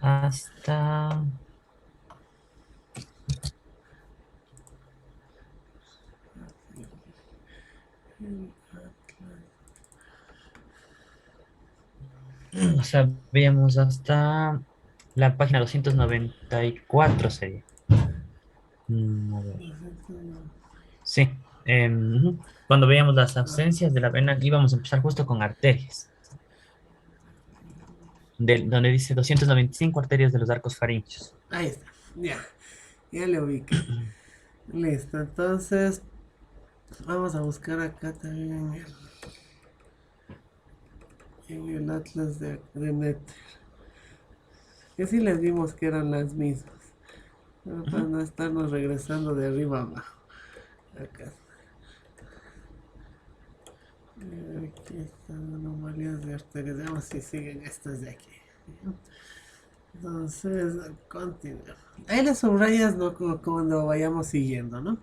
hasta... O sea, veíamos hasta la página 294 sería. A ver. Sí. Ujú. Cuando veíamos las ausencias de la vena, íbamos a empezar justo con arterias. Donde dice 295 arterias de los arcos faríngeos. Ahí está, ya, ya le ubiqué. Listo, entonces vamos a buscar acá también en el Atlas de Net. Que sí les vimos que eran las mismas. Pero para Ujú. no estarnos regresando de arriba a abajo. Acá. Aquí están anomalías de arterias. Veamos si siguen estas de aquí. Entonces, continuamos. Ahí las subrayas, ¿no? Cuando vayamos siguiendo, ¿no?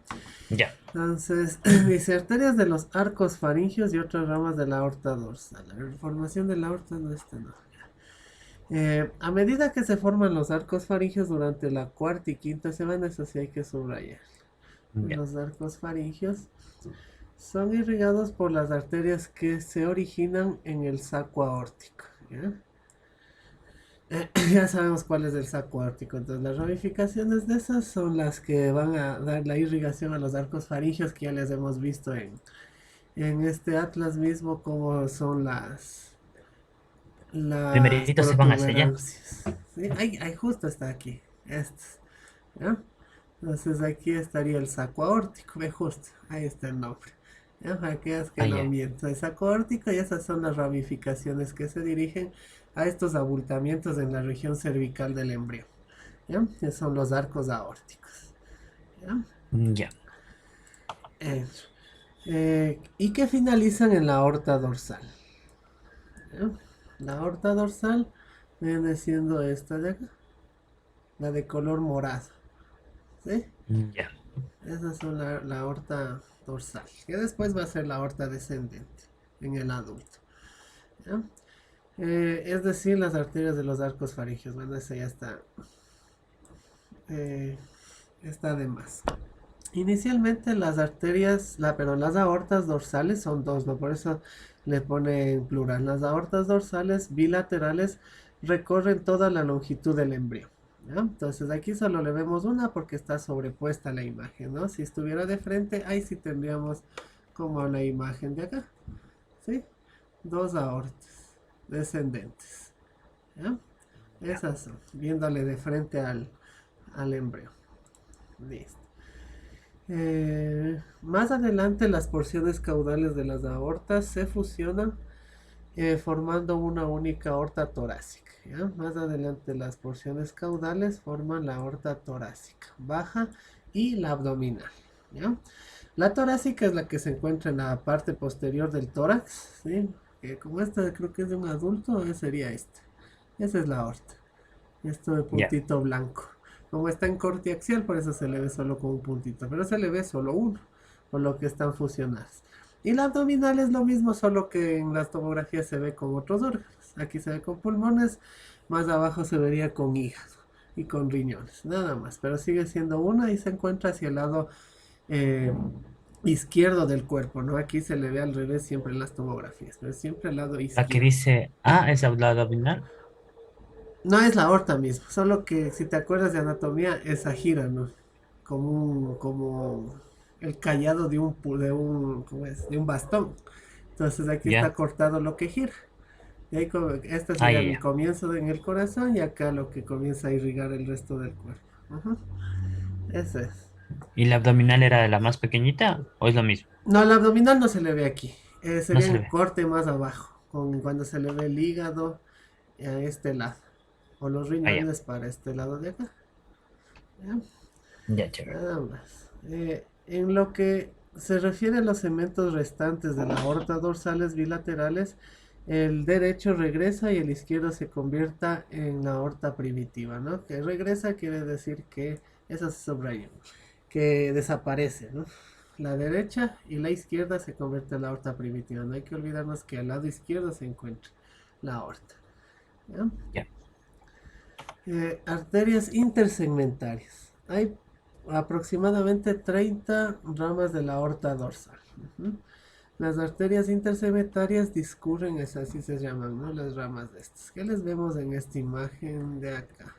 Ya. Entonces, dice arterias de los arcos faringios y otras ramas de la aorta dorsal. La formación de la aorta no está, no. A medida que se forman los arcos faringios durante la cuarta y quinta semana, eso sí hay que subrayar. Ya. Los arcos faringios son irrigados por las arterias que se originan en el saco aórtico. ¿Ya? Ya sabemos cuál es el saco aórtico. Entonces, las ramificaciones de esas son las que van a dar la irrigación a los arcos faringios que ya les hemos visto en este atlas mismo, como son las Primeritos se van hacia allá. protuberancias. ¿Sí? Ahí justo está aquí. Estas. ¿Ya? Entonces aquí estaría el saco aórtico, ve justo, ahí está el nombre. ¿Ya? Para que no Allá. miento, el saco aórtico y esas son las ramificaciones que se dirigen a estos abultamientos en la región cervical del embrión. ¿Ya? Que son los arcos aórticos. ¿Ya? Ya. Eso. Y que finalizan en la aorta dorsal. ¿Ya? La aorta dorsal viene siendo esta de acá, la de color morado. ¿Sí? Ya. Esas son la aorta dorsal, que después va a ser la aorta descendente en el adulto. ¿Ya? Es decir, las arterias de los arcos faringeos. Bueno, eso ya eh, está de más. Inicialmente las arterias, perdón, las aortas dorsales son dos, ¿no? Por eso le pone en plural. Las aortas dorsales bilaterales recorren toda la longitud del embrión. ¿Ya? Entonces aquí solo le vemos una porque está sobrepuesta la imagen, ¿no? Si estuviera de frente, ahí sí tendríamos como la imagen de acá, ¿sí? Dos aortas descendentes, ¿ya? Ya. Esas son, viéndole de frente al embrión. Listo. Más adelante las porciones caudales de las aortas se fusionan formando una única aorta torácica. ¿Ya? Más adelante las porciones caudales forman la aorta torácica baja y la abdominal. ¿Ya? La torácica es la que se encuentra en la parte posterior del tórax. ¿Sí? Como esta creo que es de un adulto, sería esta. Esa es la aorta. Esto de Ya. puntito blanco. Como está en corte axial, por eso se le ve solo con un puntito. Pero se le ve solo uno, por lo que están fusionadas. Y la abdominal es lo mismo, solo que en las tomografías se ve con otros órganos. Aquí se ve con pulmones, más abajo se vería con hígado y con riñones, nada más. Pero sigue siendo una y se encuentra hacia el lado eh, izquierdo del cuerpo, ¿no? Aquí se le ve al revés siempre en las tomografías, pero siempre al lado La que izquierdo. dice A es la abdominal. No es la aorta misma, solo que si te acuerdas de anatomía, esa gira, ¿no? Como el callado ¿cómo es? De un bastón. Entonces aquí está Ya. cortado lo que gira. Y ahí este Ah, sería ya, el ya. comienzo en el corazón y acá lo que comienza a irrigar el resto del cuerpo. Ujú. Ese es. ¿Y la abdominal era la más pequeñita o es lo mismo? No, el abdominal no se le ve aquí. No Sería se le en ve. corte más abajo, cuando se le ve el hígado a este lado. O los Ah, ya. riñones para este lado de acá. ¿Ya? Ya, chévere. Nada más. En lo que se refiere a los segmentos restantes de la aorta dorsales bilaterales, el derecho regresa y el izquierdo se convierta en la aorta primitiva, ¿no? Que regresa quiere decir que, eso se subraya, que desaparece, ¿no? La derecha y la izquierda se convierte en la aorta primitiva. No hay que olvidarnos que al lado izquierdo se encuentra la aorta. ¿Ya? Ya. Arterias intersegmentarias. Hay aproximadamente 30 ramas de la aorta dorsal. Ujú. Las arterias intersegmentarias discurren, es así se llaman, ¿no? Las ramas de estas. ¿Qué les vemos en esta imagen de acá?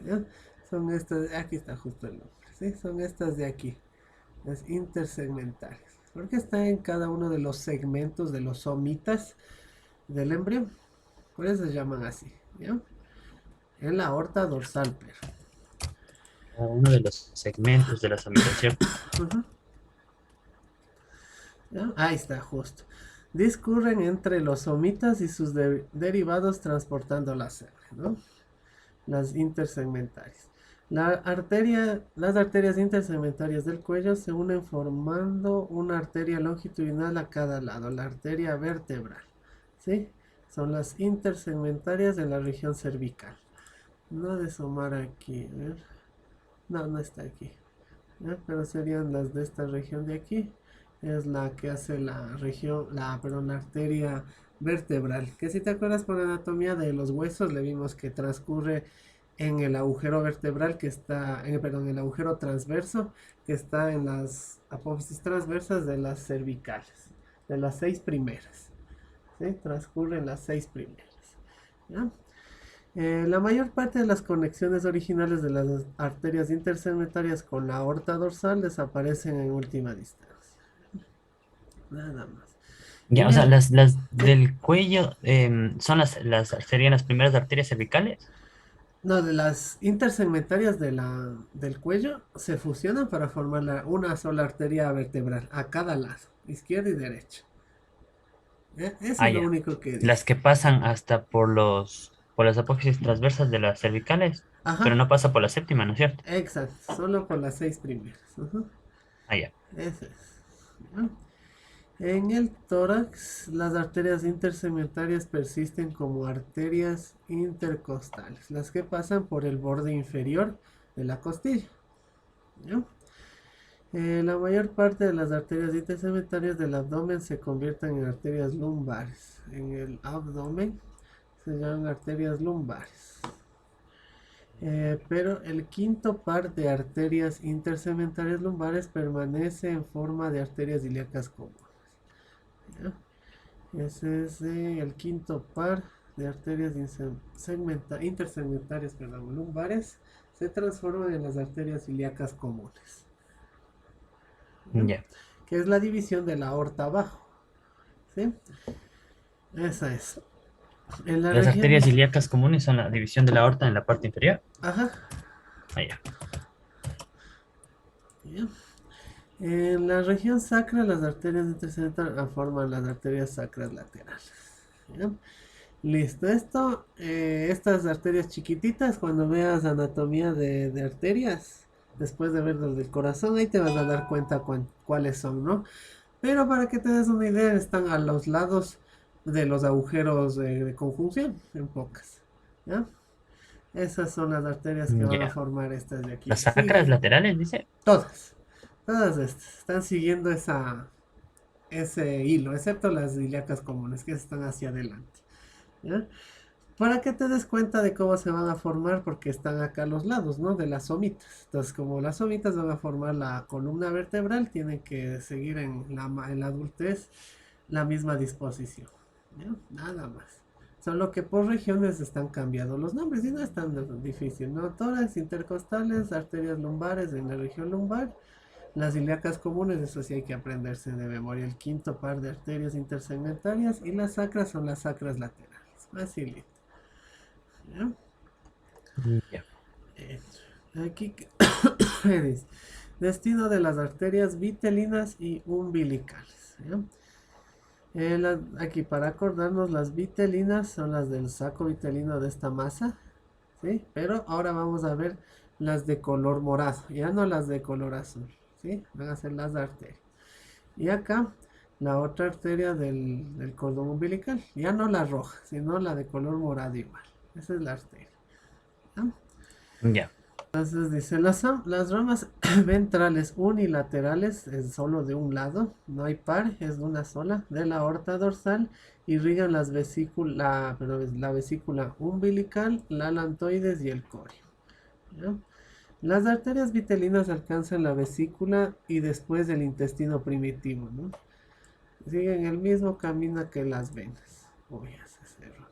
¿Ya? Son estas, aquí está justo el nombre, ¿sí? Son estas de aquí, las intersegmentarias. Porque están en cada uno de los segmentos de los somitas del embrión. Por eso se llaman así, ¿ya? En la aorta dorsal, pero. Uno de los segmentos de la somita, ¿cierto? Ujú. ¿Ya? Ahí está, justo. Discurren entre los somitas y sus derivados transportando la sangre, ¿no? Las intersegmentarias. Las arterias intersegmentarias del cuello se unen formando una arteria longitudinal a cada lado, la arteria vertebral. ¿Sí? Son las intersegmentarias de la región cervical. No de sumar aquí, a ver. No, no está aquí. ¿Ya? Pero serían las de esta región de aquí. Es la que hace la región, perdón, la arteria vertebral. Que si te acuerdas por anatomía de los huesos, le vimos que transcurre en el agujero vertebral que está, perdón, el agujero transverso que está en las apófisis transversas de las cervicales, de las 6 primeras. ¿Sí? Transcurre en las 6 primeras. ¿Ya? La mayor parte de las conexiones originales de las arterias intersegmentarias con la aorta dorsal desaparecen en última distancia. Nada más. Ya, En o sea, el, las sí, del cuello son serían las primeras arterias cervicales. no, de las intersegmentarias del cuello se fusionan para formar una sola arteria vertebral a cada lado, izquierda y derecha. Eso Ah, es lo ya. único que Las dice. que pasan hasta por las apófisis transversas de las cervicales, pero Ajá, no pasa por la séptima, ¿no es cierto? exacto, solo por las 6 primeras. Ajá, Ah, ya. ese es. ¿No? En el tórax, las arterias intersegmentarias persisten como arterias intercostales, las que pasan por el borde inferior de la costilla. ¿No? La mayor parte de las arterias intersegmentarias del abdomen se convierten en arterias lumbares. En el abdomen se llaman arterias lumbares. Pero el quinto par de arterias intersegmentarias lumbares permanece en forma de arterias ilíacas comunes. ¿Ya? Ese es el quinto par de arterias intersegmentarias, perdón, lumbares. Se transforman en las arterias ilíacas comunes. ¿Ya? Ya. Que es la división de la aorta abajo. ¿Sí? Esa es. En la Las región. arterias ilíacas comunes son la división de la aorta en la parte inferior. Ajá. Ah, ya. ¿Ya? En la región sacra, las arterias intersegmentarias forman las arterias sacras laterales. ¿Ya? Listo, estas arterias chiquititas, cuando veas anatomía de arterias, después de ver las del corazón, ahí te vas a dar cuenta cuáles son, ¿no? Pero para que te des una idea, están a los lados de los agujeros de conjunción, en pocas, ¿ya? Esas son las arterias que van a Ya. formar estas de aquí. Las sacras Sigue, laterales, dice. todas, todas estas, están siguiendo ese hilo, excepto las ilíacas comunes, que están hacia adelante, ¿ya? Para que te des cuenta de cómo se van a formar, porque están acá a los lados, ¿no? De las somitas. Entonces, como las somitas van a formar la columna vertebral, tienen que seguir en la adultez la misma disposición. ¿Ya? Nada más. Solo que por regiones están cambiando los nombres y no es tan difícil, ¿no? Tórax, intercostales, arterias lumbares en la región lumbar, las ilíacas comunes, eso sí hay que aprenderse de memoria. El quinto par de arterias intersegmentarias y las sacras son las sacras laterales. Facilito. ¿Ya? Ya. Eh, Aquí dice, destino de las arterias vitelinas y umbilicales. ¿Ya? Aquí para acordarnos, las vitelinas son las del saco vitelino de esta masa, ¿sí? Pero ahora vamos a ver las de color morado, ya no las de color azul, ¿sí? Van a ser las arterias. Y acá la otra arteria del cordón umbilical, ya no la roja, sino la de color morado igual. Esa es la arteria. ¿Ya? Ya. Entonces dice, las ramas ventrales unilaterales es solo de un lado, no hay par, es de una sola, de la aorta dorsal, irrigan la vesícula umbilical, la alantoides y el corio. ¿Ya? Las arterias vitelinas alcanzan la vesícula y después el intestino primitivo, ¿no? Siguen el mismo camino que las venas. Uy, ya se cerró.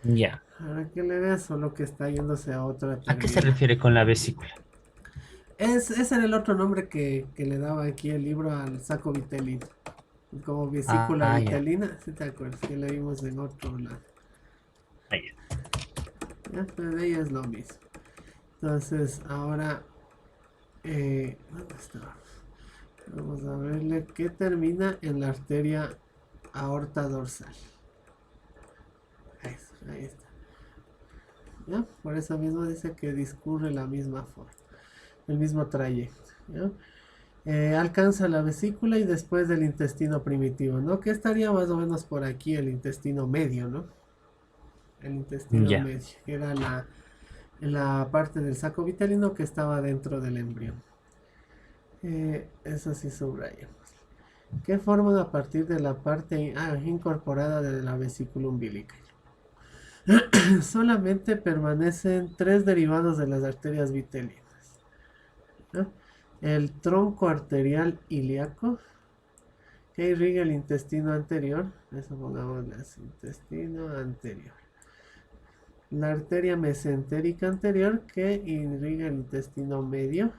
Ya. Para que le veas solo que está yéndose a otra ¿A qué se turbina. refiere con la vesícula? Ese era el otro nombre que le daba aquí el libro al saco vitelino. Como vesícula Ya. vitelina, si te acuerdas, que le vimos en otro lado. Ahí. ¿Ya? Pero de ella es lo mismo. Entonces, ahora, ¿dónde está? Vamos a verle qué termina en la arteria aorta dorsal. Ahí está. ¿Ya? Por eso mismo dice que discurre la misma forma, el mismo trayecto. ¿Ya? Alcanza la vesícula y después del intestino primitivo, ¿no? Que estaría más o menos por aquí el intestino medio, ¿no? El intestino Ya. medio, que era la parte del saco vitelino que estaba dentro del embrión. Eso sí subrayamos. Que forman a partir de la parte incorporada de la vesícula umbilical. Solamente permanecen tres derivados de las arterias vitelinas, ¿no? El tronco arterial ilíaco, que irriga el intestino anterior, eso pongámosle así, intestino anterior. La arteria mesentérica anterior, que irriga el intestino La medio,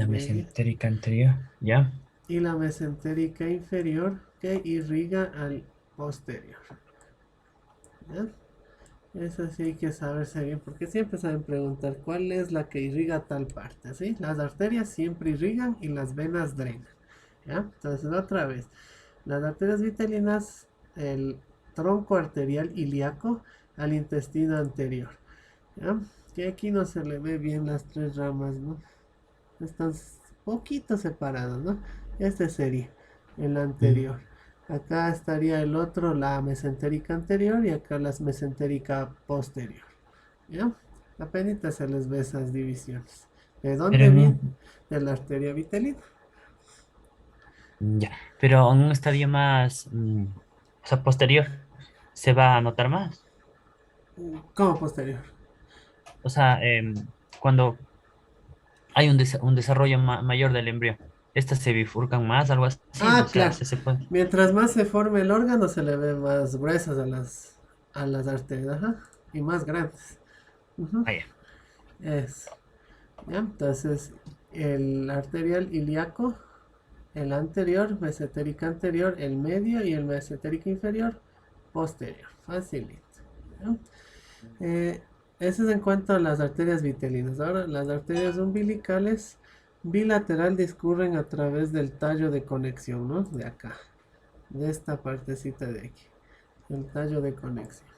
mesentérica anterior. Ya. y la mesentérica inferior, que irriga al posterior. ¿Ya? Eso sí hay que saberse bien, porque siempre saben preguntar cuál es la que irriga tal parte, ¿sí? Las arterias siempre irrigan y las venas drenan, ¿ya? Entonces, otra vez, las arterias vitelinas, el tronco arterial ilíaco al intestino anterior, ¿ya? Que aquí no se le ve bien las tres ramas, ¿no? Están poquito separados, ¿no? Este sería el Mm. anterior. Acá estaría el otro, la mesentérica anterior, y acá la mesentérica posterior. ¿Ya? Apenas se les ve esas divisiones. ¿De Pero dónde en viene? un, De la arteria vitelina. ya. Pero en un estadio más, o sea, posterior, se va a notar más. ¿Cómo posterior? O sea, cuando hay un desarrollo mayor del embrión, estas se bifurcan más, algo así. O Ah, sea, claro. se puede. Mientras más se forme el órgano, se le ve más gruesas a las arterias, ajá, y más grandes. Ujú. Ah, ya. Es. ¿Ya? Entonces, el arterial ilíaco, el anterior, mesentérica anterior, el medio y el mesentérico inferior, posterior. Facilito. ¿Ya? Eh, Eso es en cuanto a las arterias vitelinas. Ahora, las arterias umbilicales bilateral discurren a través del tallo de conexión, ¿no? De acá, de esta partecita de aquí, el tallo de conexión.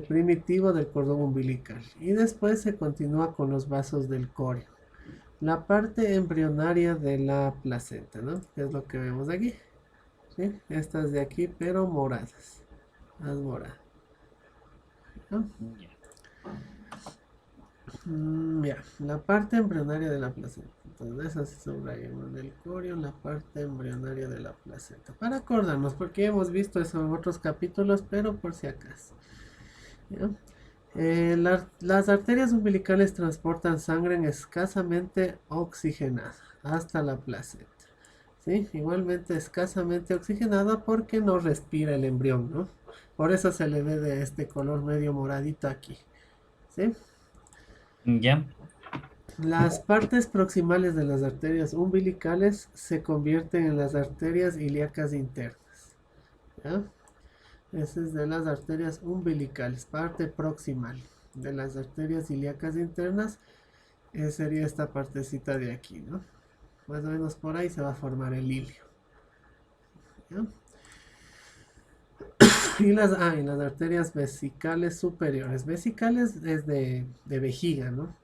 Primitivo del cordón umbilical. Y después se continúa con los vasos del corio. La parte embrionaria de la placenta, ¿no? Que es lo que vemos aquí. ¿Sí? Estas de aquí, pero moradas. Las moradas. ¿No? Ya. Ya, la parte embrionaria de la placenta. Entonces, eso sí subrayamos del corio, la parte embrionaria de la placenta. Para acordarnos, porque hemos visto eso en otros capítulos, pero por si acaso. ¿Ya? Las arterias umbilicales transportan sangre escasamente oxigenada hasta la placenta. ¿Sí? Igualmente escasamente oxigenada porque no respira el embrión, ¿no? Por eso se le ve de este color medio moradito aquí. ¿Sí? Ya. Las partes proximales de las arterias umbilicales se convierten en las arterias ilíacas internas. ¿Ya? Esa es de las arterias umbilicales, parte proximal de las arterias ilíacas internas. Sería esta partecita de aquí, ¿no? Más o menos por ahí se va a formar el ilio. ¿Ya? Y las arterias vesicales superiores. Vesicales es de vejiga, ¿no?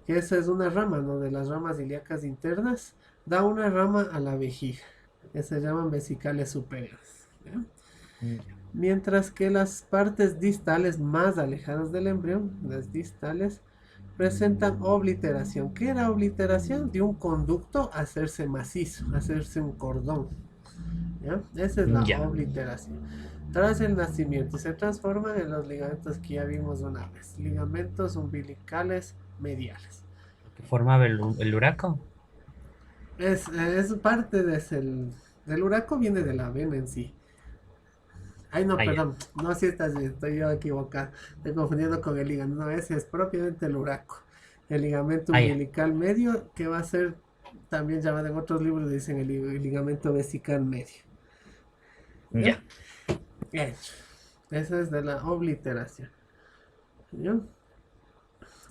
Que esa es una rama, ¿no? De las ramas ilíacas internas. Da una rama a la vejiga. Que se llaman vesicales superiores. ¿Ya? mientras que las partes distales más alejadas del embrión, las distales, presentan obliteración. ¿Qué era obliteración? De un conducto hacerse macizo, hacerse un cordón. ¿Ya? Esa es la Ya. obliteración. Tras el nacimiento se transforman en los ligamentos que ya vimos una vez, ligamentos umbilicales mediales. Lo que formaba el huraco. Es parte del uraco, viene de la vena en sí. Ay, no, Ah, ya. perdón. No, sí estás bien. Estoy yo equivocado. Estoy confundiendo con el ligamento. No, ese es propiamente el uraco. El ligamento Ah, ya. umbilical medio, que va a ser también llamado en otros libros, dicen el ligamento vesical medio. ¿Ya? Ya. Bien. Eso es de la obliteración. ¿Ya?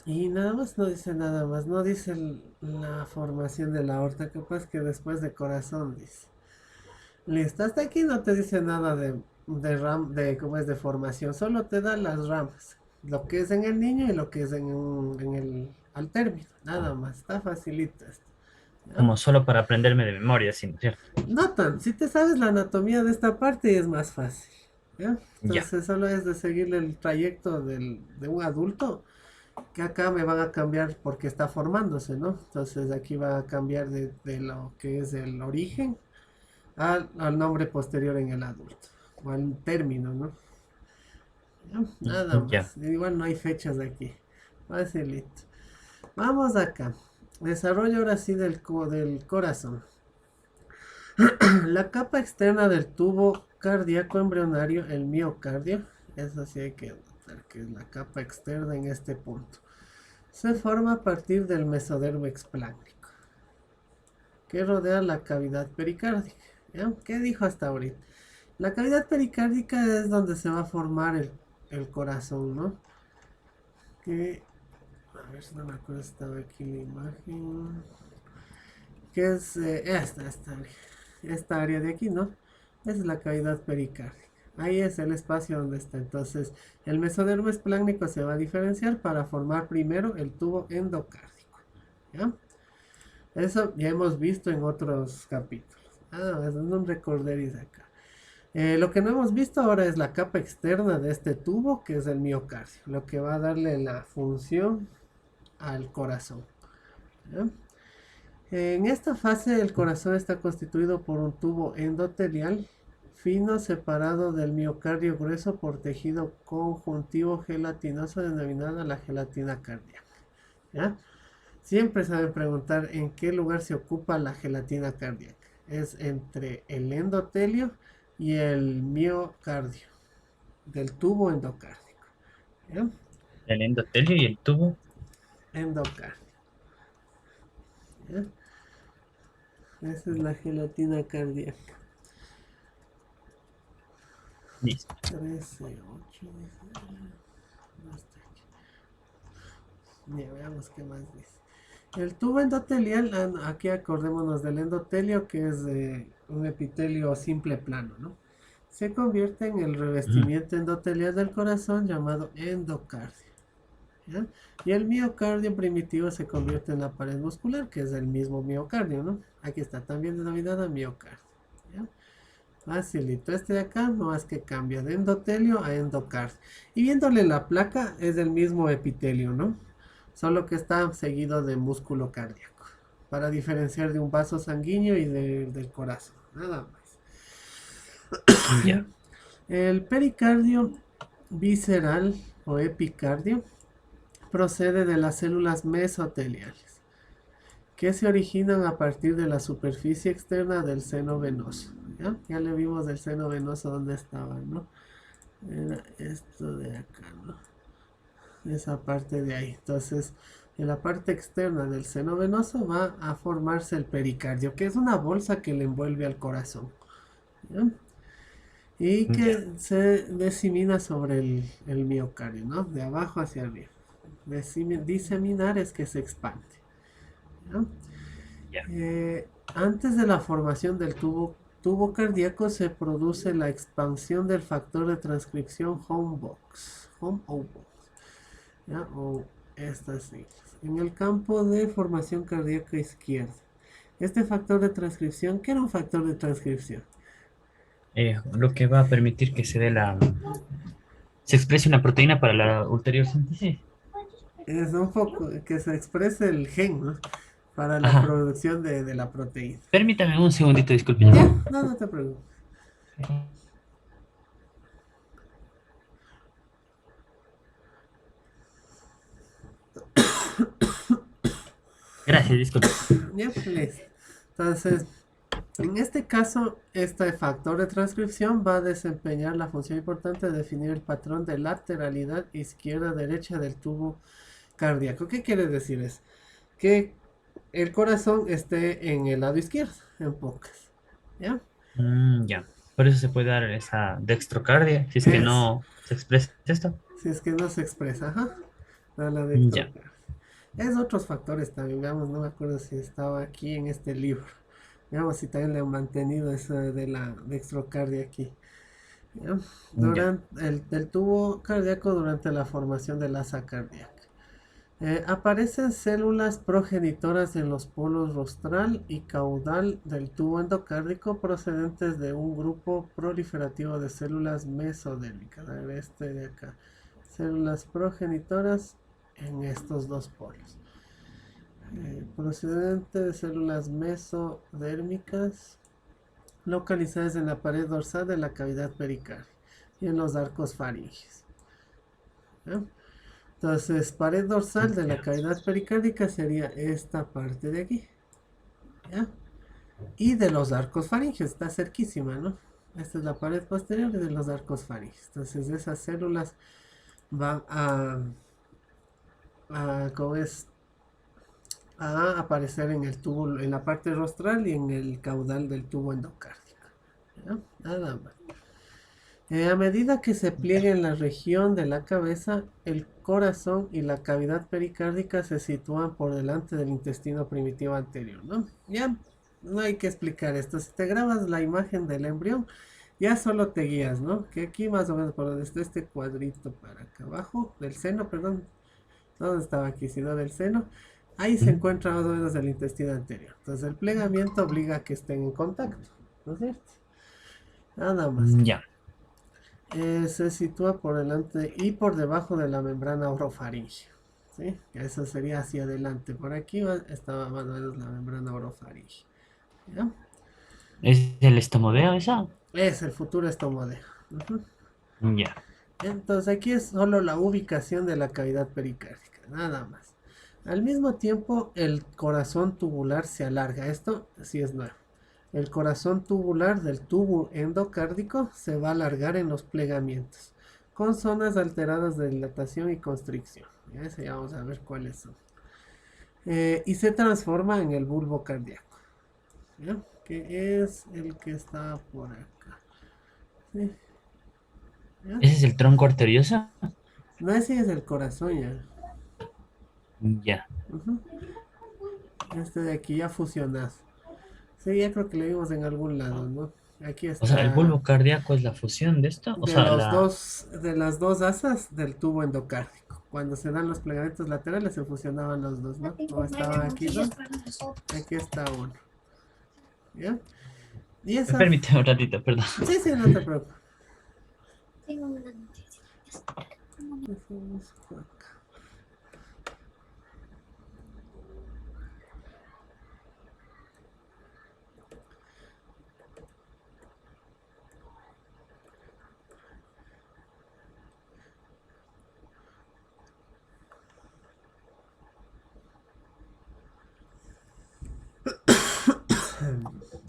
Y nada más, no dice nada más. No dice la formación de la aorta. Capaz que después de corazón dice. Listo, hasta aquí no te dice nada de cómo es de formación, solo te da las ramas, lo que es en el niño y lo que es en el al término, nada más, está facilito esto. ¿Ya? Como solo para aprenderme de memoria, ¿sí, no es cierto? No tan, si te sabes la anatomía de esta parte es más fácil. ¿Ya? Ya. Entonces solo es de seguir el trayecto de un adulto, que acá me van a cambiar porque está formándose, ¿no? Entonces aquí va a cambiar de lo que es el origen al nombre posterior en el adulto, o al término, ¿no? ¿Ya? Nada Ya. más, igual no hay fechas aquí, facilito. Vamos acá, desarrollo ahora sí del corazón. La capa externa del tubo cardíaco embrionario, el miocardio, eso sí hay que notar que es la capa externa en este punto. Se forma a partir del mesodermo expláncnico, que rodea la cavidad pericárdica. ¿Ya? ¿Qué dijo hasta ahorita? La cavidad pericárdica es donde se va a formar el corazón, ¿no? Que, a ver si no me acuerdo si estaba aquí la imagen. Que es esta área de aquí, ¿no? Esa es la cavidad pericárdica. Ahí es el espacio donde está. Entonces, el mesodermo espláncnico se va a diferenciar para formar primero el tubo endocárdico. ¿Ya? Eso ya hemos visto en otros capítulos. Ah, es un recorderis acá. Lo que no hemos visto ahora es la capa externa de este tubo, que es el miocardio, lo que va a darle la función al corazón. ¿Ya? En esta fase el corazón está constituido por un tubo endotelial fino separado del miocardio grueso por tejido conjuntivo gelatinoso denominado la gelatina cardíaca. ¿Ya? Siempre saben preguntar en qué lugar se ocupa la gelatina cardíaca. Es entre el endotelio y el miocardio, del tubo endocárdico. ¿Ya? El endotelio y el tubo. Endocardio. ¿Ya? Esa es la gelatina cardíaca. Listo. 13, 8, ya veamos qué más dice. El tubo endotelial, aquí acordémonos del endotelio, que es un epitelio simple plano, ¿no? Se convierte en el Mm, revestimiento endotelial del corazón llamado endocardio. ¿Ya? Y el miocardio primitivo se convierte en la pared muscular, que es el mismo miocardio, ¿no? Aquí está también denominada miocardio. ¿Ya? Facilito. Este de acá no más que cambia de endotelio a endocardio. Y viéndole la placa es el mismo epitelio, ¿no? Solo que está seguido de músculo cardíaco. Para diferenciar de un vaso sanguíneo y del corazón. Nada más. ya. El pericardio visceral o epicardio procede de las células mesoteliales, que se originan a partir de la superficie externa del seno venoso. ¿Ya? Ya le vimos del seno venoso donde estaba, ¿no? Era esto de acá, ¿no? Esa parte de ahí. Entonces, en la parte externa del seno venoso va a formarse el pericardio, que es una bolsa que le envuelve al corazón. ¿Ya? Y Ya. que se disemina sobre el miocardio, ¿no? De abajo hacia arriba. Diseminar es que se expande. ¿Ya? Ya. Antes de la formación del tubo cardíaco se produce la expansión del factor de transcripción home o box, ¿ya? O estas siglas, en el campo de formación cardíaca izquierda. Este factor de transcripción, ¿qué era un factor de transcripción? lo que va a permitir que se exprese una proteína para la ulterior síntesis. Es un poco que se exprese el gen, ¿no? Para la Ajá. producción de la proteína. Permítame un segundito, disculpe. Ya, no, no te preocupes. Gracias, disculpe. Ya, listo. Entonces, en este caso, este factor de transcripción va a desempeñar la función importante de definir el patrón de lateralidad izquierda-derecha del tubo cardíaco. ¿Qué quiere decir eso? Que el corazón esté en el lado izquierdo, en pocas. ¿Ya? Ya. Por eso se puede dar esa dextrocardia, si es que Es, no se expresa esto. si es que no se expresa, ajá. Da la Ya. dextrocardia. Es otros factores también, veamos, no me acuerdo si estaba aquí en este libro. Veamos si también le han mantenido eso de la dextrocardia aquí. ¿Ya? Ya. Durante del tubo cardíaco durante la formación de la asa cardíaca. Aparecen células progenitoras en los polos rostral y caudal del tubo endocárdico procedentes de un grupo proliferativo de células mesodérmicas. A ver, este de acá. Células progenitoras en estos dos polos. Procedente de células mesodérmicas localizadas en la pared dorsal de la cavidad pericardia y en los arcos faringes. ¿Ya? Entonces, pared dorsal de la Ya. cavidad pericárdica sería esta parte de aquí. ¿Ya? Y de los arcos faringes, está cerquísima, ¿no? Esta es la pared posterior de los arcos faringes. Entonces, esas células van ¿cómo es? A aparecer en el tubo, en la parte rostral y en el caudal del tubo endocárdico. ¿Ya? Nada más. A medida que se pliega en la región de la cabeza, el corazón y la cavidad pericárdica se sitúan por delante del intestino primitivo anterior, ¿no? Ya no hay que explicar esto. Si te grabas la imagen del embrión, ya solo te guías, ¿no? Que aquí más o menos por donde está este cuadrito para acá abajo, del seno, perdón, no donde estaba aquí, sino del seno, ahí se ¿Mm? encuentra más o menos el intestino anterior. Entonces el plegamiento obliga a que estén en contacto, ¿no es cierto? Nada más. Ya. Se sitúa por delante y por debajo de la membrana orofaringea. ¿Sí? Eso sería hacia adelante. Por aquí estaba más o menos la membrana orofaringea. ¿Ya? ¿Es el estomodeo esa? Es el futuro estomodeo. Ujú. Ya. Entonces aquí es solo la ubicación de la cavidad pericárdica, nada más. Al mismo tiempo el corazón tubular se alarga. Esto sí es nuevo. El corazón tubular del tubo endocárdico se va a alargar en los plegamientos, con zonas alteradas de dilatación y constricción. Ya vamos a ver cuáles son. Y se transforma en el bulbo cardíaco, ¿ya? Que es el que está por acá. ¿Sí? ¿Ya? ¿Ese es el tronco arterioso? No, ese es el corazón ya. Ya. Ujú. Este de aquí ya fusionado. Sí, ya creo que lo vimos en algún lado, ¿no? Aquí O sea, el está bulbo cardíaco es la fusión de esto. O de sea, los dos, de las dos asas del tubo endocárdico. Cuando se dan los plegamentos laterales se fusionaban los dos, ¿no? Como estaban aquí dos, aquí está uno. ¿Ya? Y esa, Permíteme un ratito, perdón. sí, sí, no te preocupes.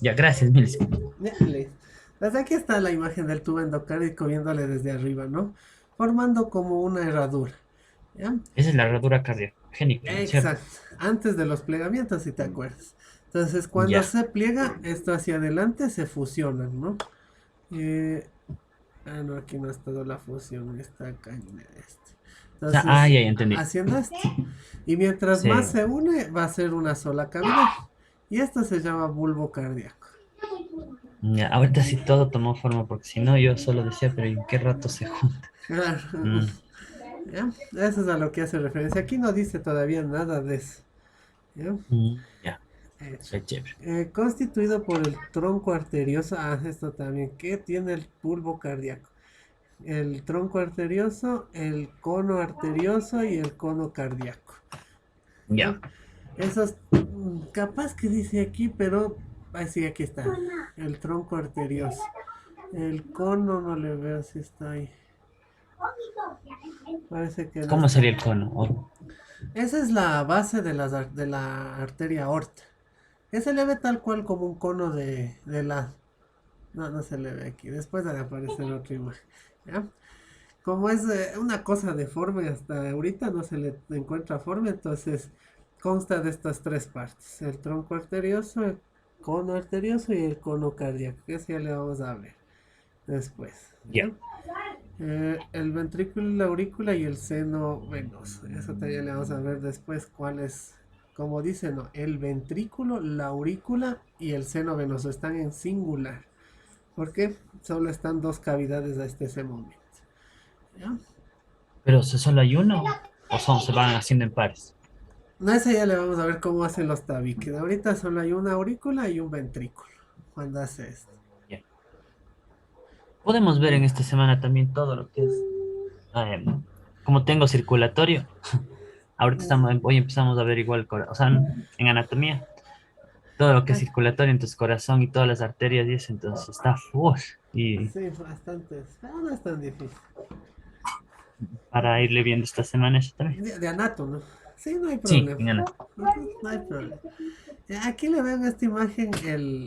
Ya, gracias, Milis. Ya, listo. Entonces aquí está la imagen del tubo endocárdico viéndole desde arriba, ¿no? Formando como una herradura. ¿Ya? Esa es la herradura cardiogénica, ¿cierto? Exacto, antes de los plegamientos, si te acuerdas. Entonces, cuando Ya. se pliega, esto hacia adelante se fusionan, ¿no? Eh, no, aquí no ha estado la fusión, está acá en este. O sea, ah, Entonces, ya entendí. haciendo esto. Y mientras más Sí. se une, va a ser una sola cavidad. Y esto se llama bulbo cardíaco. Ya, ahorita sí todo tomó forma, porque si no, yo solo decía, pero ¿en qué rato se junta? Claro. Mm, ¿Ya? Eso es a lo que hace referencia. Aquí no dice todavía nada de eso. ¿Ya? ya. Soy chévere. Constituido por el tronco arterioso, esto también, que tiene el bulbo cardíaco. El tronco arterioso, el cono arterioso y el cono cardíaco. ¿Ya? Ya. Esos, capaz que dice aquí, pero sí, aquí está. El tronco arterioso. El cono no le veo si está ahí. Parece que no ¿Cómo está. sería el cono? Esa es la base de la arteria aorta. Ese le ve tal cual como un cono de la... No, no se le ve aquí. Después de aparecer otra imagen. ¿Ya? Como es una cosa deforme hasta ahorita, no se le encuentra forma, entonces consta de estas tres partes. El tronco arterioso, el cono arterioso y el cono cardíaco. Que eso ya le vamos a ver después. Ya. ¿Ya? El ventrículo, la aurícula y el seno venoso. Eso también le vamos a ver después cuál es, como dice, no, el ventrículo, la aurícula y el seno venoso están en singular. Porque solo están dos cavidades a ese momento. ¿Ya? Pero si solo hay uno, o son, se van haciendo en pares. No, ese ya le vamos a ver cómo hacen los tabiques. Ahorita solo hay una aurícula y un ventrículo cuando hace esto. Ya. Podemos ver en esta semana también todo lo que es, eh, como tengo circulatorio, ahorita hoy empezamos a ver igual, o sea, en anatomía, todo lo que es Ah, circulatorio, entonces corazón y todas las arterias y eso, entonces está full. Y sí, bastantes. Pero no es tan difícil. para irle viendo esta semana eso también. De anato, ¿no? Sí, no hay Sí, problema. en anatomía. No hay problema. Aquí le ven en esta imagen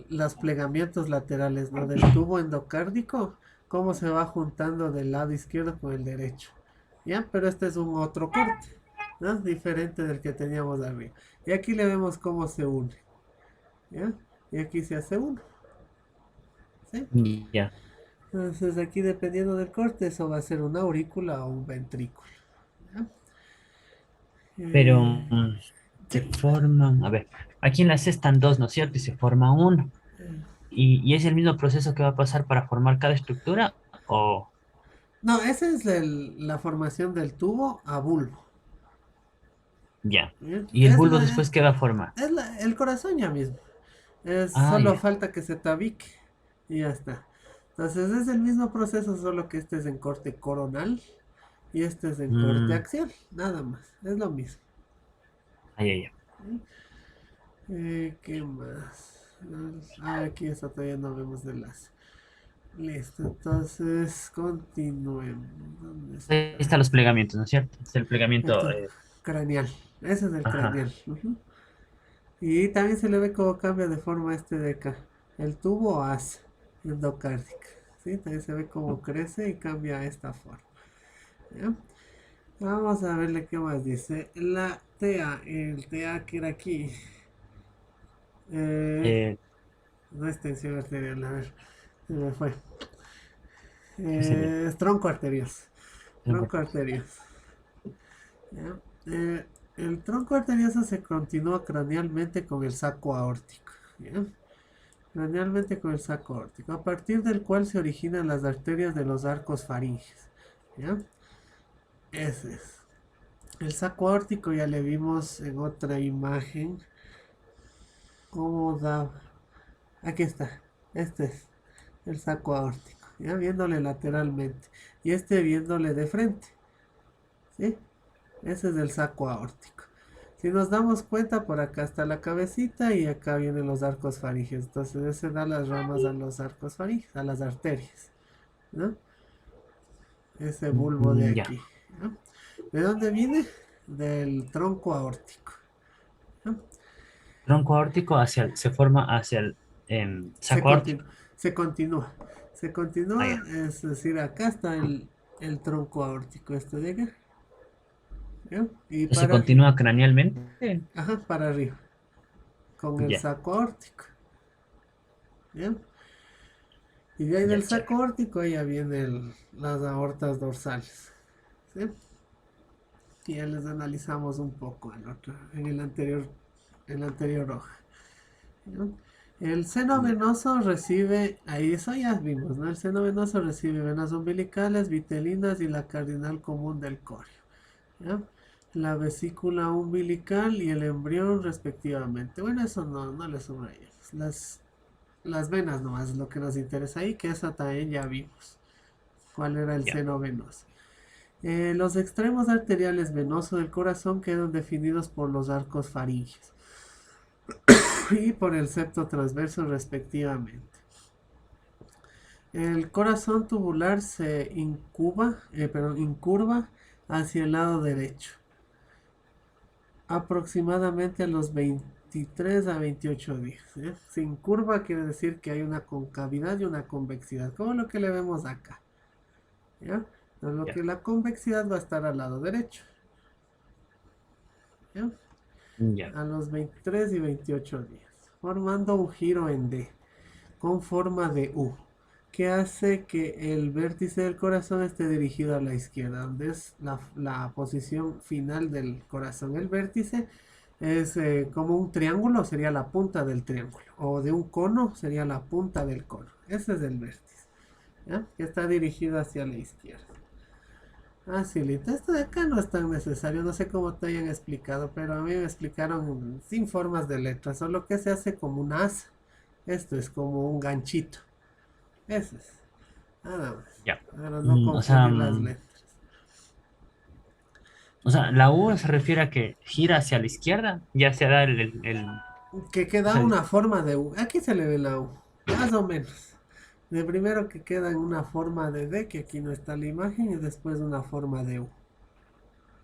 los plegamientos laterales, ¿no? Del tubo endocárdico, cómo se va juntando del lado izquierdo con el derecho. ¿Ya? Pero este es un otro corte, ¿no? Diferente del que teníamos arriba. Y aquí le vemos cómo se une. ¿Ya? Y aquí se hace uno. ¿Sí? Ya. Entonces aquí dependiendo del corte, eso va a ser una aurícula o un ventrículo. ¿Ya? Pero Eh, se sí. forman, a ver, aquí en la C están dos, ¿no es cierto? Y se forma uno. Y es el mismo proceso que va a pasar para formar cada estructura, o No, esa es la formación del tubo a bulbo. ya. ¿Ya? Y el bulbo después, ¿qué va a formar? El corazón ya mismo. Ah, Solo ya. falta que se tabique y ya está. Entonces es el mismo proceso, solo que este es en corte coronal y este es en corte Mm, axial. Nada más, es lo mismo. ay, ay, ay. ¿Qué más? Aquí está, todavía no vemos de las. Listo, entonces continuemos. ¿Dónde Ahí está? están los plegamientos, ¿no es cierto? Es el plegamiento. Esto, craneal. Ese es el Ajá. craneal. Ujú. Y también se le ve cómo cambia de forma este de acá. El tubo as endocárdica. ¿Sí? También se ve cómo crece y cambia esta forma. ¿Ya? Vamos a verle qué más dice. La TA, el TA que era aquí. Eh, Eh, no es tensión arterial, a ver, se me fue. ¿Qué sería? Es tronco arterioso. Tronco Tronco arterioso. arterioso. ¿Ya? El tronco arterioso se continúa cranealmente con el saco aórtico. ¿Ya? Cranealmente con el saco aórtico, a partir del cual se originan las arterias de los arcos faringes. ¿Ya? Ese es. El saco aórtico ya le vimos en otra imagen. ¿Cómo da? Aquí está. Este es el saco aórtico. Ya viéndole lateralmente. Y este viéndole de frente. ¿Sí? Ese es el saco aórtico. Si nos damos cuenta, por acá está la cabecita y acá vienen los arcos faringes. Entonces ese da las ramas a los arcos faringes, a las arterias. ¿No? Ese bulbo de Ya. aquí. ¿No? ¿De dónde viene? Del tronco aórtico. ¿No? Tronco aórtico se forma hacia el Se saco aórtico. continúa. Se continúa. Se Ah, continúa, ya. es decir, acá está el tronco aórtico, este de acá. ¿Ya? Y Se para arriba. continúa cranealmente. Ajá, para arriba. Con el Ya, saco aórtico. ¿Ya? Y de ahí ya, del saco chévere. aórtico ya vienen las aortas dorsales. ¿Sí? Y ya les analizamos un poco en la anterior hoja. ¿No? El seno venoso recibe, ahí eso ya vimos, ¿no? El seno venoso recibe venas umbilicales, vitelinas y la cardinal común del corio. ¿Ya? la vesícula umbilical y el embrión respectivamente. Bueno, eso no le subrayamos. Las venas nomás es lo que nos interesa ahí, que eso también ya vimos. ¿Cuál era el Ya, seno venoso? Los extremos arteriales venosos del corazón quedan definidos por los arcos faringios y por el septo transverso respectivamente. El corazón tubular se incurva hacia el lado derecho, aproximadamente a los 23 a 28 días. ¿Eh? Se incurva quiere decir que hay una concavidad y una convexidad, como lo que le vemos acá. ¿Ya? Entonces, lo ya, que la convexidad va a estar al lado derecho. ¿Ya? ya, A los 23 y 28 días, formando un giro en D con forma de U, que hace que el vértice del corazón esté dirigido a la izquierda, donde es la posición final del corazón. El vértice es como un triángulo, sería la punta del triángulo, o de un cono sería la punta del cono. Ese es el vértice, ¿ya? Que está dirigido hacia la izquierda. Ah, sí, Lita, esto de acá no es tan necesario, no sé cómo te hayan explicado, pero a mí me explicaron sin formas de letras, solo que se hace como un asa. Esto es como un ganchito. Eso es. Nada más. ya. Para no O sea, confundir las letras. la U se refiere a que gira hacia la izquierda, ya se da Que o queda sea, una forma de U. Aquí se le ve la U. Más o menos. De primero que queda en una forma de D, que aquí no está la imagen, y después una forma de U.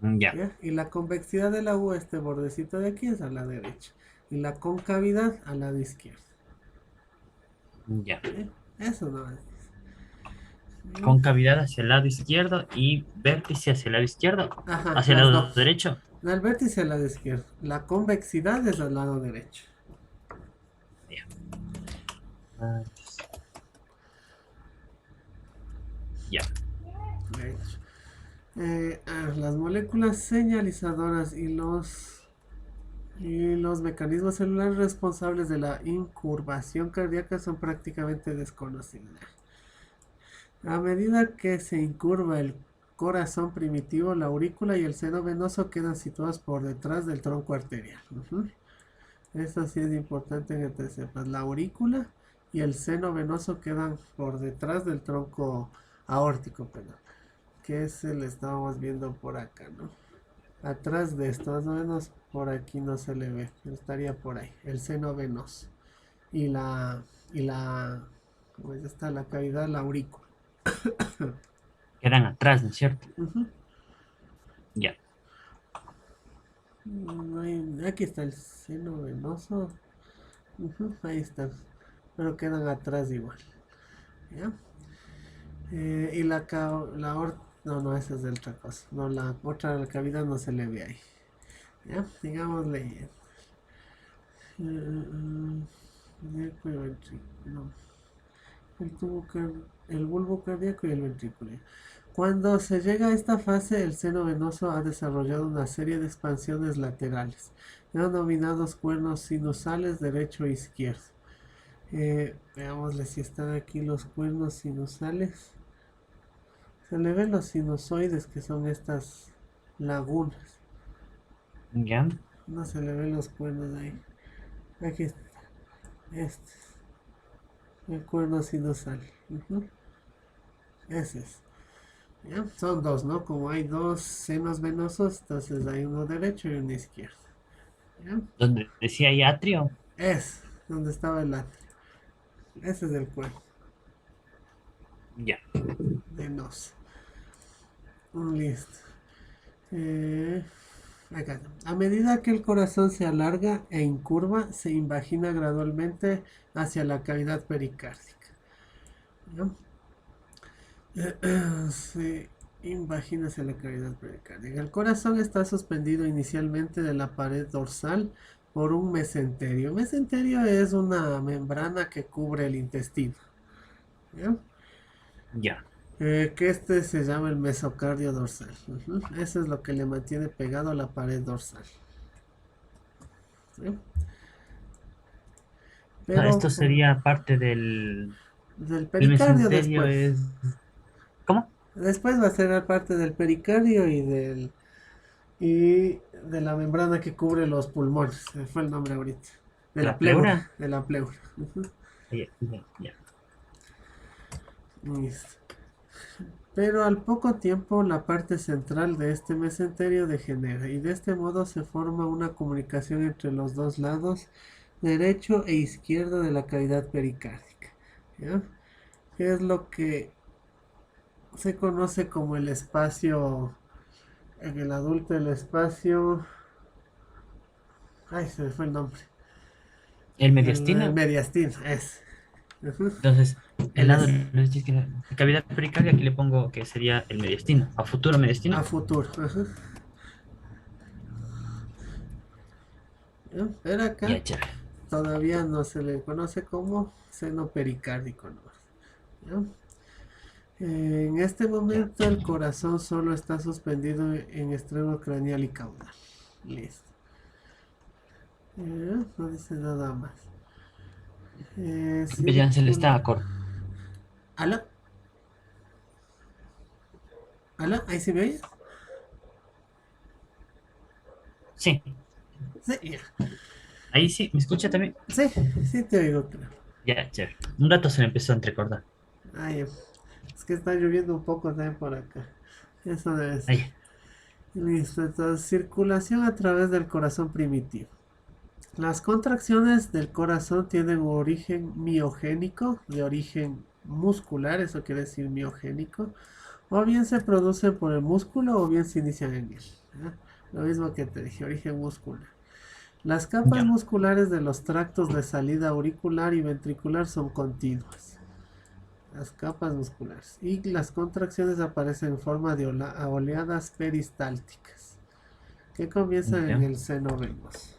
ya, ¿Ya? Y la convexidad de la U, este bordecito de aquí, es a la derecha. Y la concavidad a la de izquierda. ya. ¿Ya? Eso no es. ¿Ya? Concavidad hacia el lado izquierdo y vértice hacia el lado izquierdo, Ajá, hacia el las lado dos. derecho. El vértice a la de izquierda. La convexidad es al lado derecho. Ya. Ah, ya. Derecho. Las moléculas señalizadoras y los mecanismos celulares responsables de la incurvación cardíaca son prácticamente desconocidos. A medida que se incurva el corazón primitivo, la aurícula y el seno venoso quedan situados por detrás del tronco arterial. Eso sí es importante que te sepas. La aurícula y el seno venoso quedan por detrás del tronco aórtico, perdón, que se le estábamos viendo por acá, ¿no? Atrás de esto, más o menos por aquí no se le ve, estaría por ahí, el seno venoso y pues está la cavidad, la aurícula. Quedan atrás, ¿no es cierto? Ujú. Ya. Aquí está el seno venoso. Ujú, ahí está, pero quedan atrás igual. ¿Ya? Y no, no, esa es de otra cosa. No, la otra cavidad no se le ve ahí. ¿Ya? Sigamos leyendo. No. El, tubo el bulbo cardíaco y el ventrículo. Cuando se llega a esta fase, el seno venoso ha desarrollado una serie de expansiones laterales, denominados cuernos sinusales derecho e izquierdo. Veámosle si están aquí los cuernos sinusales. Se le ven los sinusoides, que son estas lagunas. Ya. No se le ven los cuernos ahí. Aquí está. Este es el cuerno sinusal. Ujú, ese es. ¿Ya? Son dos, ¿no? Como hay dos senos venosos, entonces hay uno derecho y uno izquierdo. ¿Ya? Donde decía ahí atrio. Es donde estaba el atrio. Ese es el cuerno Ya. venoso. Listo. Eh, Acá. A medida que el corazón se alarga e incurva, se invagina gradualmente hacia la cavidad pericárdica. ¿Ya? Se invagina hacia la cavidad pericárdica. El corazón está suspendido inicialmente de la pared dorsal por un mesenterio. Mesenterio es una membrana que cubre el intestino. ¿Ya? Ya. Que este se llama el mesocardio dorsal. Ujú. Eso es lo que le mantiene pegado a la pared dorsal. ¿Sí? O sea, Pero esto sería parte del del pericardio mesenterio después. es. ¿Cómo? Después va a ser parte del pericardio y del... y de la membrana que cubre los pulmones. Se me fue el nombre ahorita. De la La pleura, pleura. de la pleura. Ujú. Ya, ya, ya. Listo. Pero al poco tiempo la parte central de este mesenterio degenera y de este modo se forma una comunicación entre los dos lados derecho e izquierdo de la cavidad pericárdica. ¿Ya? Que es lo que se conoce como el espacio, en el adulto el espacio, ay se me fue el nombre, El el mediastino. mediastino, es. Ujú. Entonces, el El lado es de la cavidad pericardia, aquí le pongo que sería el mediastino. A futuro mediastino. a futuro. Ujú. ¿Ya? Pero acá Ya, chévere. todavía no se le conoce como seno pericárdico, ¿no? ¿Ya? En este Ya, momento el corazón solo está suspendido en extremo craneal y caudal. Listo. No dice nada más. ya se le está Círculo. ¿Aló? ¿Aló? ¿Ahí se me oye? Sí, Sí, ya. ahí sí, ¿me escucha también? Sí, sí te oigo, claro. Ya, chévere. Un rato se me empezó a entrecortar. Ay, es que está lloviendo un poco también por acá. Eso debe ser. Ahí, Listo, entonces circulación a través del corazón primitivo. Las contracciones del corazón tienen un origen miogénico, de origen muscular, eso quiere decir miogénico, o bien se producen por el músculo o bien se inician en él. ¿Ya? Lo mismo que te dije, origen muscular. Las capas ya, musculares de los tractos de salida auricular y ventricular son continuas. Las capas musculares. Y las contracciones aparecen en forma de oleadas peristálticas, que comienzan en ya, el seno venoso.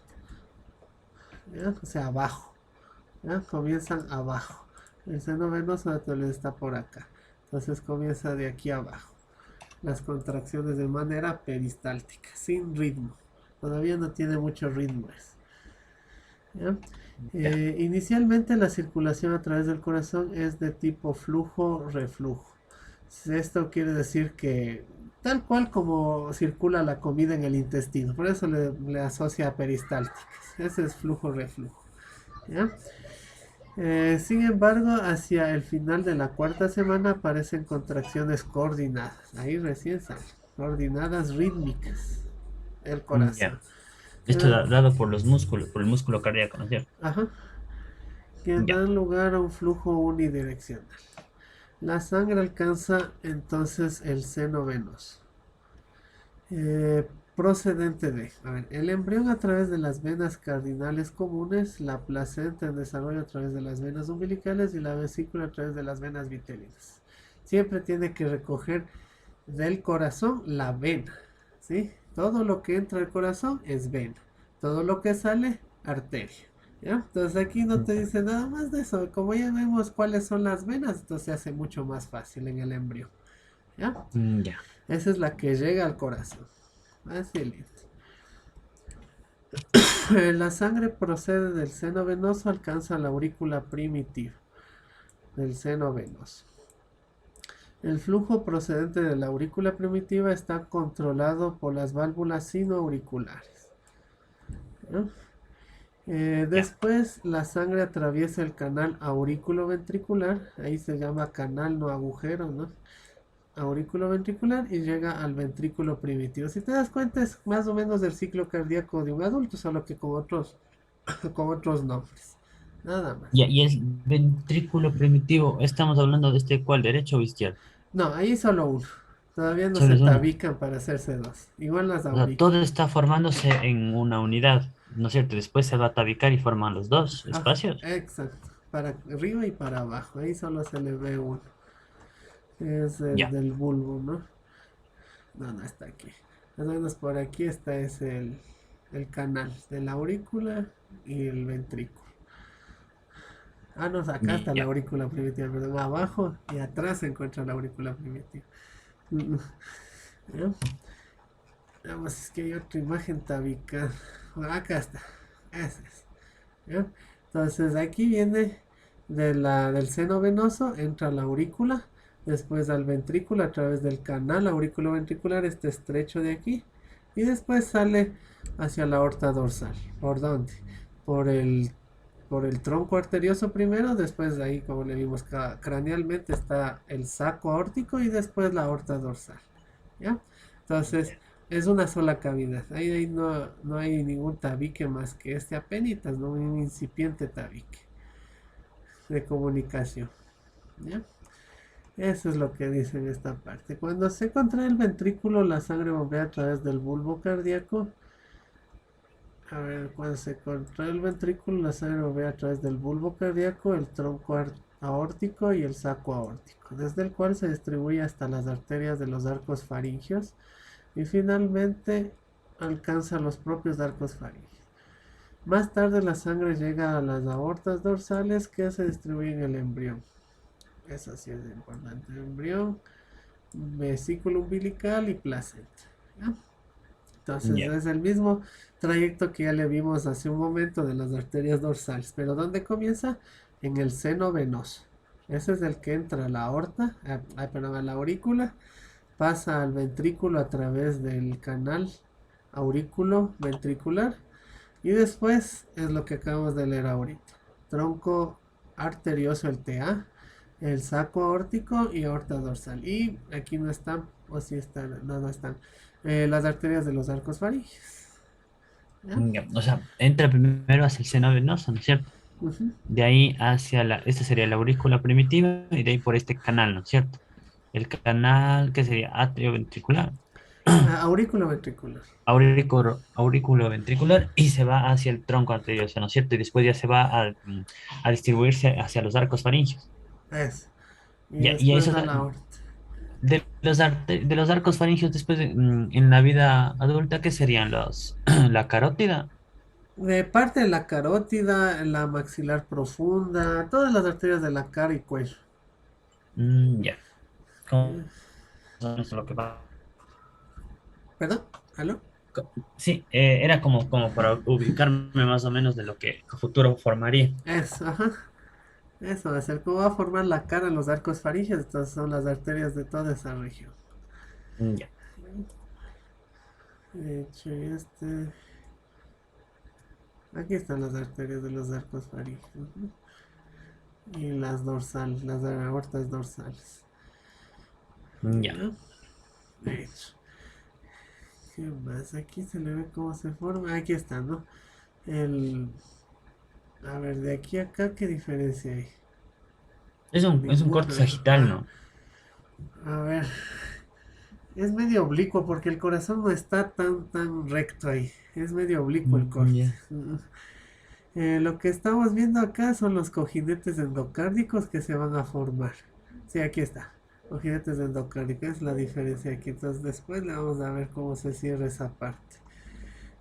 ¿Ya? O sea, abajo. ¿Ya? Comienzan abajo. El seno venoso naturalmente está por acá. Entonces comienza de aquí abajo. Las contracciones de manera peristáltica, sin ritmo. Todavía no tiene mucho ritmo. ¿Ya? ya. Inicialmente la circulación a través del corazón es de tipo flujo-reflujo. Esto quiere decir que tal cual como circula la comida en el intestino, por eso le asocia a peristálticas. Ese es flujo-reflujo. ¿Ya? Sin embargo, hacia el final de la cuarta semana aparecen contracciones coordinadas. Ahí recién sale. Coordinadas rítmicas. El corazón. Ya. Esto dado por los músculos, por el músculo cardíaco, ¿no es cierto? Ajá. Que Ya, dan lugar a un flujo unidireccional. La sangre alcanza entonces el seno venoso. Eh, procedente de, a ver, el embrión a través de las venas cardinales comunes, la placenta en desarrollo a través de las venas umbilicales y la vesícula a través de las venas vitellinas. Siempre tiene que recoger del corazón la vena, ¿sí? Todo lo que entra al corazón es vena, todo lo que sale, arteria. ¿Ya? Entonces aquí no te ya, dice nada más de eso. Como ya vemos cuáles son las venas, entonces se hace mucho más fácil en el embrión. ¿Ya? ya. Esa es la que llega al corazón. Así listo. La sangre procede del seno venoso, alcanza la aurícula primitiva del seno venoso. El flujo procedente de la aurícula primitiva está controlado por las válvulas sinoauriculares. ¿No? Ya. Después la sangre atraviesa el canal aurículo-ventricular, ahí se llama canal no agujero, ¿no? Aurículo-ventricular y llega al ventrículo primitivo. Si te das cuenta es más o menos el ciclo cardíaco de un adulto, solo que con otros nombres. Nada más. Ya, y el ventrículo primitivo, estamos hablando de este cuál, derecho o izquierdo. No, ahí solo uno. Todavía no Solo se es uno. tabican para hacerse dos. Igual las O sea, aurículas. todo está formándose en una unidad, ¿no es cierto? Después se va a tabicar y forman los dos Ah, espacios. exacto. Para arriba y para abajo. Ahí solo se le ve uno. Es el Ya. del bulbo, ¿no? No, no está aquí. Más o menos por aquí está es el canal de la aurícula y el ventrículo. Ah, no, acá está la Ya. aurícula primitiva, perdón. Abajo y atrás se encuentra la aurícula primitiva. ¿Ya? Vamos, es que hay otra imagen tabicada. Acá está. Esa es. ¿Ya? Entonces aquí viene del seno venoso, entra la aurícula, después al ventrículo a través del canal aurículo-ventricular, este estrecho de aquí, y después sale hacia la aorta dorsal. ¿Por dónde? Por el, por el tronco arterioso primero, después de ahí, como le vimos, cranealmente está el saco aórtico y después la aorta dorsal. ¿Ya? Entonces, es una sola cavidad. Ahí no hay ningún tabique más que este apenitas, ¿no? Un incipiente tabique de comunicación. ¿Ya? Eso es lo que dice en esta parte. Cuando se contrae el ventrículo, la sangre bombea a través del bulbo cardíaco. A ver, cuando se contrae el ventrículo, la sangre bombea a través del bulbo cardíaco, el tronco aórtico y el saco aórtico, desde el cual se distribuye hasta las arterias de los arcos faringios y finalmente alcanza los propios arcos faringios. Más tarde la sangre llega a las aortas dorsales que se distribuyen en el embrión. Eso sí es importante. Embrión, vesículo umbilical y placenta. ¿Ya? Entonces Ya. es el mismo trayecto que ya le vimos hace un momento de las arterias dorsales. Pero ¿dónde comienza? En el seno venoso. Ese es el que entra a la aorta, perdón, a la aurícula, pasa al ventrículo a través del canal aurículo ventricular y después es lo que acabamos de leer ahorita. Tronco arterioso, el TA, el saco aórtico y aorta dorsal. Y aquí no están, o si están, no están, las arterias de los arcos faringes. ¿Ya? Ya. O sea, entra primero hacia el seno venoso, ¿no es cierto? Ujú. De ahí hacia esta sería la aurícula primitiva y de ahí por este canal, ¿no es cierto? El canal que sería atrioventricular, Aurículo ventricular. aurículo ventricular y se va hacia el tronco arterioso, ¿no es cierto? Y después ya se va a distribuirse hacia los arcos faringios. Eso. Y Ya, y después eso a la aorta. de los arcos faringios después en la vida adulta, ¿qué serían los la carótida? De parte de la carótida, la maxilar profunda, todas las arterias de la cara y cuello. Ya. ¿Cómo Eh, es lo que va? ¿Perdón? ¿Aló? Sí, era como para ubicarme más o menos de lo que a futuro formaría. Eso, ajá. Eso va a ser cómo va a formar la cara en los arcos faringes. Estas son las arterias de toda esa región. Ya. De hecho, aquí están las arterias de los arcos faringes. Ujú. Y las dorsales, las aortas dorsales. Ya. ¿Ya? De hecho. ¿Qué más? Aquí se le ve cómo se forma. Aquí está, ¿no? El... A ver, de aquí a acá, ¿qué diferencia hay? Es un corte Ninguna, ¿no? sagital, ¿no? A ver, es medio oblicuo porque el corazón no está tan recto ahí. Es medio oblicuo el corte. Ya. Lo que estamos viendo acá son los cojinetes endocárdicos que se van a formar. Sí, aquí está. Cojinetes endocárdicos, es la diferencia aquí. Entonces después le vamos a ver cómo se cierra esa parte.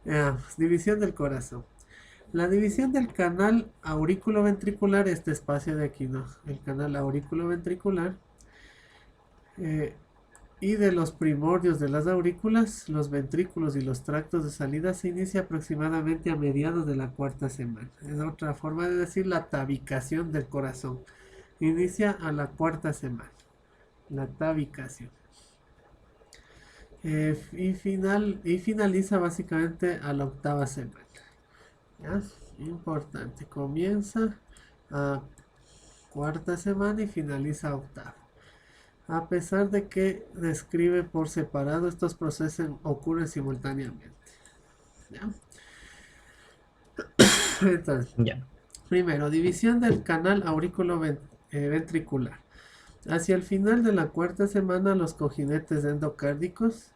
Veamos, división del corazón. La división del canal aurículo-ventricular, este espacio de aquí, ¿no? El canal aurículo-ventricular. eh, y de los primordios de las aurículas, los ventrículos y los tractos de salida se inicia aproximadamente a mediados de la cuarta semana. Es otra forma de decir la tabicación del corazón. Inicia a la cuarta semana. La tabicación. Y finaliza básicamente a la octava semana. ¿Ya? Importante. Comienza a cuarta semana y finaliza a octava. A pesar de que describe por separado, estos procesos ocurren simultáneamente. ¿Ya? Entonces, Ya. primero, división del canal ventricular. Hacia el final de la cuarta semana, los cojinetes endocárdicos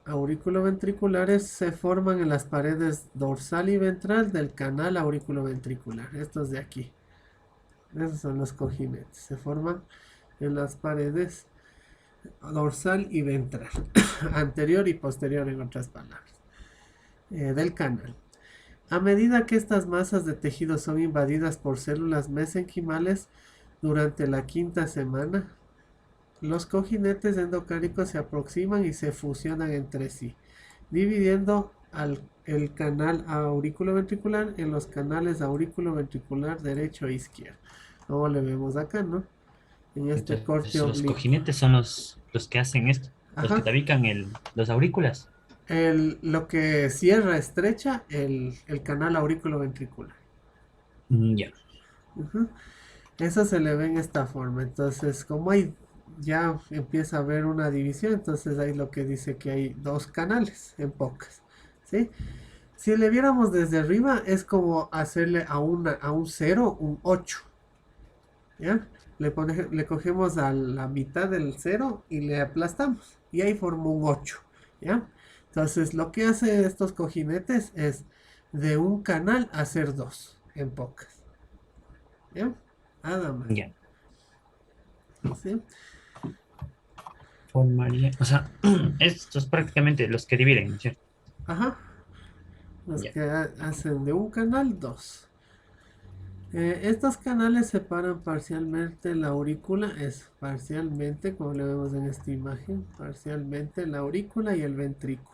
auriculoventriculares se forman en las paredes dorsal y ventral del canal auriculoventricular. Estos de aquí. Esos son los cojinetes. Se forman en las paredes dorsal y ventral. Anterior y posterior, en otras palabras. Del canal. A medida que estas masas de tejido son invadidas por células mesenquimales durante la quinta semana, los cojinetes endocárdicos se aproximan y se fusionan entre sí, dividiendo el canal auriculoventricular en los canales auriculoventricular derecho e izquierdo. Como le vemos acá, ¿no? En este corte Entonces, los oblicuo. cojinetes son los que hacen esto, los que Ajá, tabican los aurículas. Lo que cierra, estrecha, el canal aurículo-ventricular. Ya, Ujú. Eso se le ve en esta forma. Entonces, como hay, ya empieza a haber una división, entonces ahí lo que dice que hay dos canales en pocas. ¿Sí? Si le viéramos desde arriba, es como hacerle a un cero un 8. ¿Ya? Le cogemos a la mitad del cero y le aplastamos. Y ahí forma un 8. ¿Ya? Entonces, lo que hace estos cojinetes es de un canal hacer dos en pocas. ¿Ya? Nada más. ya. ¿Sí? Formaría, o sea, estos prácticamente los que dividen, ¿no es cierto? Ajá. Los Ya, que hacen de un canal dos. Estos canales separan parcialmente la aurícula, es parcialmente, como le vemos en esta imagen, parcialmente la aurícula y el ventrículo.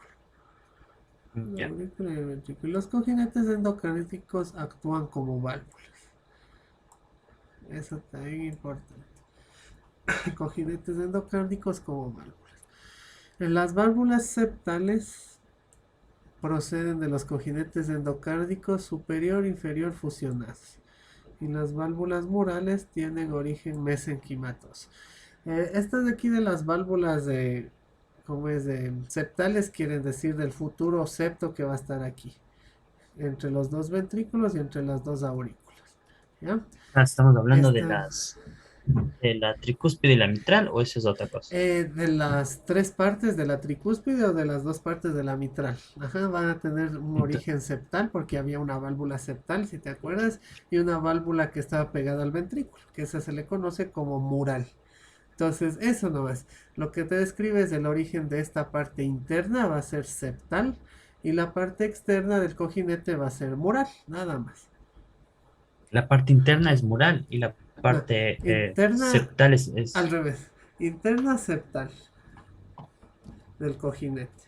La ya, aurícula y el ventrículo. Los cojinetes endocardíticos actúan como válvulas. Eso también es importante. Cojinetes endocárdicos como válvulas. Las válvulas septales proceden de los cojinetes endocárdicos superior e inferior fusionados. Y las válvulas murales tienen origen mesenquimatoso. Estas de aquí de las válvulas de, ¿cómo es? De septales quieren decir del futuro septo que va a estar aquí, entre los dos ventrículos y entre las dos aurículas. ¿Ya? ah, estamos hablando Esta, de la tricúspide y la mitral, o eso es otra cosa. de las tres partes de la tricúspide o de las dos partes de la mitral. Ajá, van a tener un Ento- origen septal porque había una válvula septal, si te acuerdas, y una válvula que estaba pegada al ventrículo, que esa se le conoce como mural. Entonces, eso no es. Lo que te describe es el origen de esta parte interna va a ser septal y la parte externa del cojinete va a ser mural, nada más. la parte interna es mural y la No, parte interna septal al es revés. Interna septal del cojinete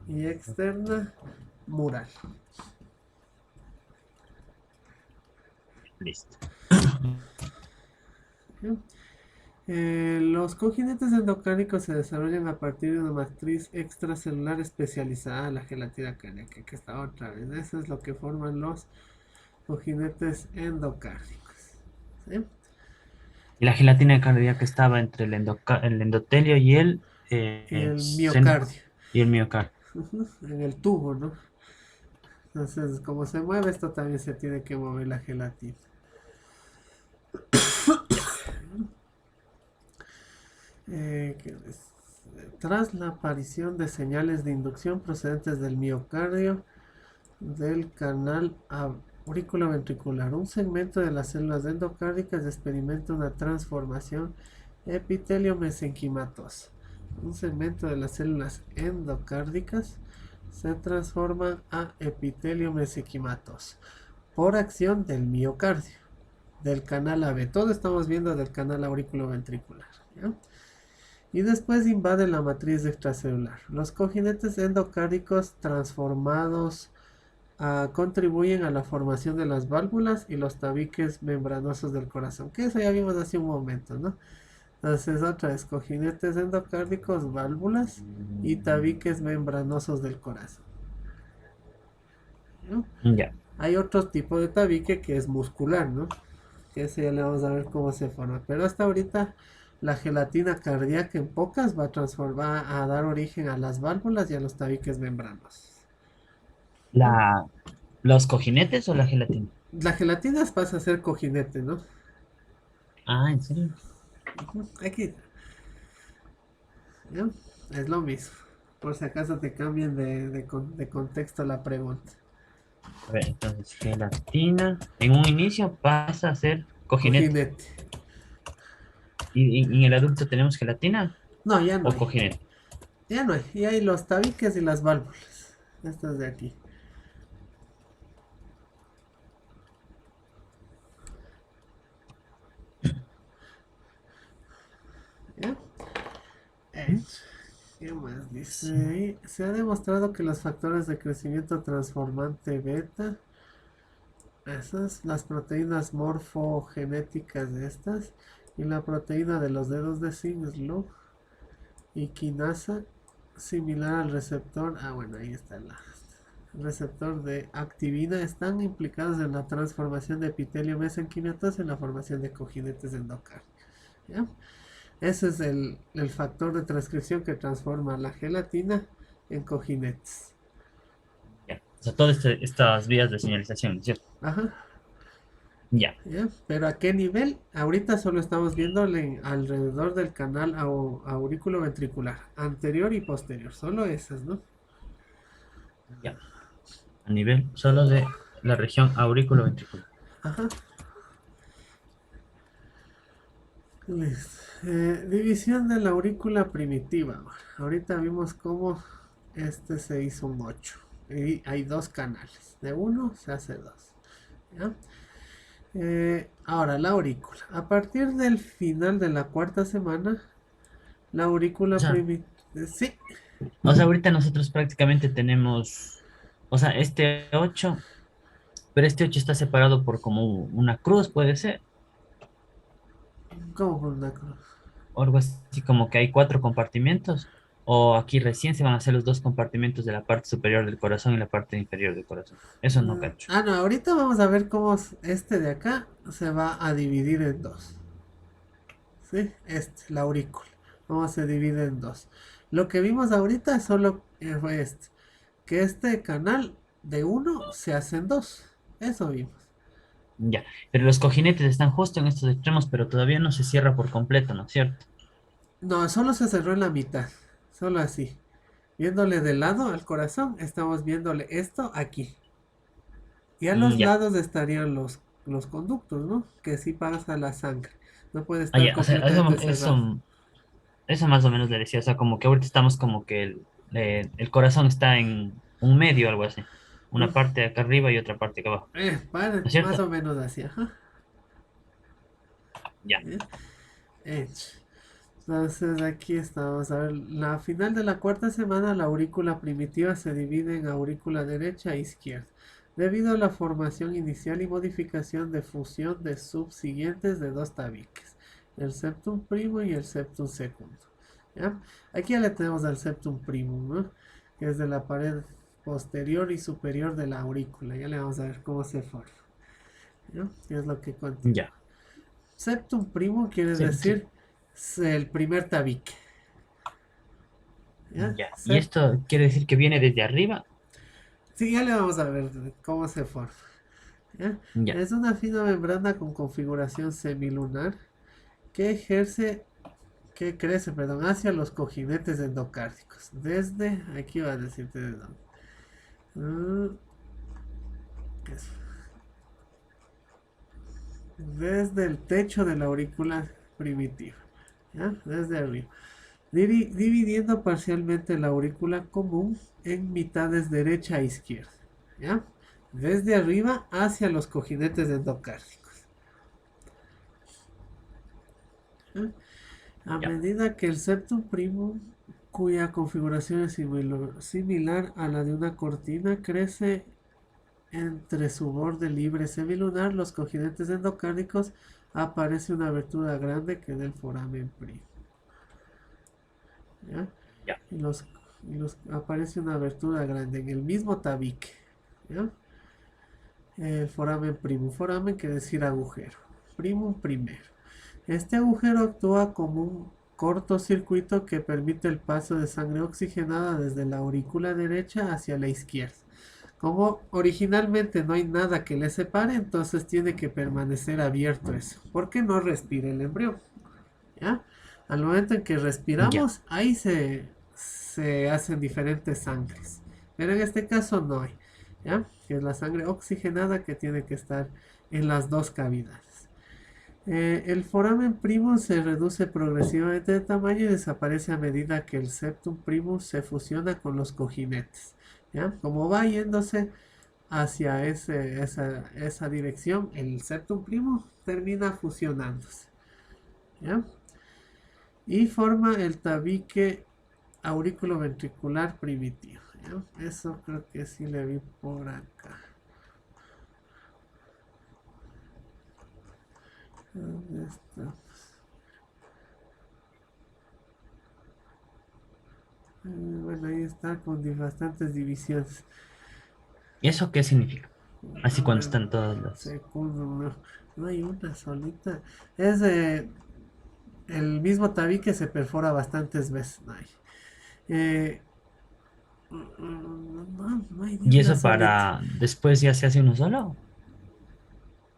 y externa mural. listo. ¿Sí? Los cojinetes endocánicos se desarrollan a partir de una matriz extracelular especializada, la gelatina cardíaca, que está otra vez. Eso es lo que forman los cojinetes endocárdicos. ¿Sí? Y la gelatina cardíaca estaba entre el endotelio y Y el centro miocardio, y el miocardio. en el tubo, ¿no? Entonces, como se mueve, esto también se tiene que mover la gelatina. Ya, Tras la aparición de señales de inducción procedentes del miocardio, del canal auriculoventricular, un segmento de las células endocárdicas experimenta una transformación epitelio-mesenquimatosa. Un segmento de las células endocárdicas se transforma a epitelio-mesenquimatosa por acción del miocardio, del canal AB. Todo estamos viendo del canal auriculoventricular. ¿Ya? Y después invade la matriz extracelular. Los cojinetes endocárdicos transformados contribuyen a la formación de las válvulas y los tabiques membranosos del corazón, que eso ya vimos hace un momento, ¿no? Entonces, otra vez, cojinetes endocárdicos, válvulas y tabiques membranosos del corazón, ¿no? ya. Hay otro tipo de tabique que es muscular, ¿no? Que ese ya le vamos a ver cómo se forma. Pero hasta ahorita la gelatina cardíaca en pocas va a transformar, a dar origen a las válvulas y a los tabiques membranos. ¿No? ¿Los cojinetes o la gelatina? La gelatina pasa a ser cojinete, ¿no? Ah, ¿en serio? Aquí, ¿no? Es lo mismo. Por si acaso te cambien de contexto la pregunta. A ver, entonces, gelatina. En un inicio pasa a ser cojinete. Cojinete. ¿Y en el adulto tenemos gelatina No, ya no o hay. cojinete? Ya no hay. Y hay los tabiques y las válvulas. Estas de aquí. ¿Ya? ¿Mm? ¿Qué más dice Sí. ahí? Se ha demostrado que los factores de crecimiento transformante beta, esas, las proteínas morfogenéticas de estas, y la proteína de los dedos de Sinslow y quinasa similar al receptor. Ah, bueno, ahí está el receptor de activina. Están implicados en la transformación de epitelio mesenquimatoso en la formación de cojinetes endocárnicos. ¿Ya? Ese es el factor de transcripción que transforma la gelatina en cojinetes. Ya. O sea, todas estas vías de señalización, ¿no es cierto? Ajá. Ya, ¿Ya? Pero ¿a qué nivel? Ahorita solo estamos viéndole alrededor del canal aurículo ventricular, anterior y posterior, solo esas, ¿no? ya. A nivel solo de la región aurículo-ventricular. Ajá. Listo. División de la aurícula primitiva. Ahorita vimos cómo este se hizo un 8. Y hay dos canales. De uno se hace dos. ¿Ya? Ahora, la aurícula. A partir del final de la cuarta semana, la O aurícula sea, primitiva... Sí, ahorita nosotros prácticamente tenemos, o sea, este 8, pero este 8 está separado por como una cruz, puede ser, ¿cómo por una cruz? o algo así como que hay 4 compartimentos, o aquí recién se van a hacer los 2 compartimentos de la parte superior del corazón y la parte inferior del corazón. Eso no cacho. No, ahorita vamos a ver cómo este de acá se va a dividir en dos. ¿Sí? Este, la aurícula. Cómo se divide en dos. Lo que vimos ahorita solo fue este. Que este canal de uno se hace en dos. Eso vimos. Ya, pero los cojinetes están justo en estos extremos, pero todavía no se cierra por completo, ¿no es cierto? No, solo se cerró en la mitad. Solo así. Viéndole de lado al corazón, estamos viéndole esto aquí. Y a los Ya. lados estarían los conductos, ¿no? Que sí pasa la sangre. No puede Ah, estar ya, o sea, completamente cerrado. eso más o menos le decía, o sea, como que ahorita estamos como que el corazón está en un medio, algo así. Una parte acá arriba y otra parte acá abajo, ¿no es Más cierto? o menos así, ajá. Ya, ¿Eh? Hecho. Entonces aquí estamos. A ver, la final de la cuarta semana, la aurícula primitiva se divide en aurícula derecha e izquierda, debido a la formación inicial y modificación de fusión de subsiguientes de dos tabiques, el septum primo y el septum segundo. ¿Ya? Aquí ya le tenemos al septum primum, ¿no? Que es de la pared posterior y superior de la aurícula. Ya le vamos a ver cómo se forma. ¿Ya? ¿Qué es lo que continúa? ya, Septum primo quiere sí, sí, decir el primer tabique. ¿Ya? ya. Y esto quiere decir que viene desde arriba, Sí, ya le vamos a ver cómo se forma. ¿Ya? ya, Es una fina membrana con configuración semilunar que ejerce, que crece, perdón, hacia los cojinetes endocárdicos. Desde, aquí va a decirte de dónde. Mm, eso. Desde el techo de la aurícula primitiva. ¿Ya? Desde arriba. Dividiendo parcialmente la aurícula común en mitades derecha e izquierda. ¿Ya? Desde arriba hacia los cojinetes endocárdicos. ¿Ya? A ya, medida que el septum primum, cuya configuración es similar a la de una cortina, crece entre su borde libre semilunar, los cojinetes endocárdicos, aparece una abertura grande que es el foramen primo. ¿Ya? ya, Y aparece una abertura grande en el mismo tabique. ¿Ya? El foramen primum. Foramen quiere decir agujero. Primum primero. Este agujero actúa como un cortocircuito que permite el paso de sangre oxigenada desde la aurícula derecha hacia la izquierda. Como originalmente no hay nada que le separe, entonces tiene que permanecer abierto eso, porque no respira el embrión. ¿Ya? Al momento en que ya, respiramos, ahí se hacen diferentes sangres. Pero en este caso no hay. ¿Ya? Que es la sangre oxigenada que tiene que estar en las dos cavidades. El foramen primum se reduce progresivamente de tamaño y desaparece a medida que el septum primum se fusiona con los cojinetes. ¿Ya? Como va yéndose hacia esa dirección, el septum primum termina fusionándose. ¿Ya? Y forma el tabique aurículo-ventricular primitivo. ¿Ya? Eso creo que sí le vi por acá. ¿Dónde está? Bueno, ahí está con bastantes divisiones. ¿Y eso qué significa? A Así cuando ver, están todos los... segundo, no, no hay una solita. Es el mismo tabique se perfora bastantes veces. No hay. Eh, no, no hay ni ¿Y una eso solita. para después ya se hace uno solo?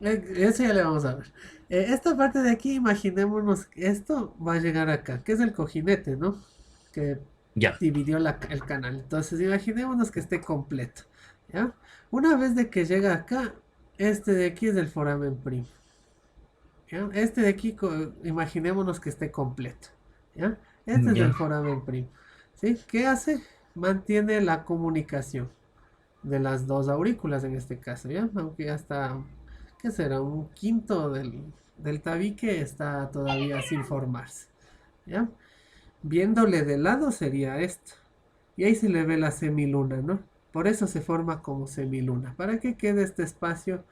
Eso ya le vamos a ver. Esta parte de aquí, imaginémonos que esto va a llegar acá, que es el cojinete, ¿no? Que Ya, dividió el canal. Entonces, imaginémonos que esté completo, ¿ya? Una vez de que llega acá, este de aquí es el foramen primo, ¿ya? Este de aquí, imaginémonos que esté completo, ¿ya? Este es el ya, foramen primo, ¿sí? ¿Qué hace? Mantiene la comunicación de las dos aurículas en este caso, ¿ya? Aunque ya está, ¿qué será? Un quinto del tabique está todavía sin formarse, ¿ya? Viéndole de lado sería esto. Y ahí se le ve la semiluna, ¿no? Por eso se forma como semiluna, para que quede este espacio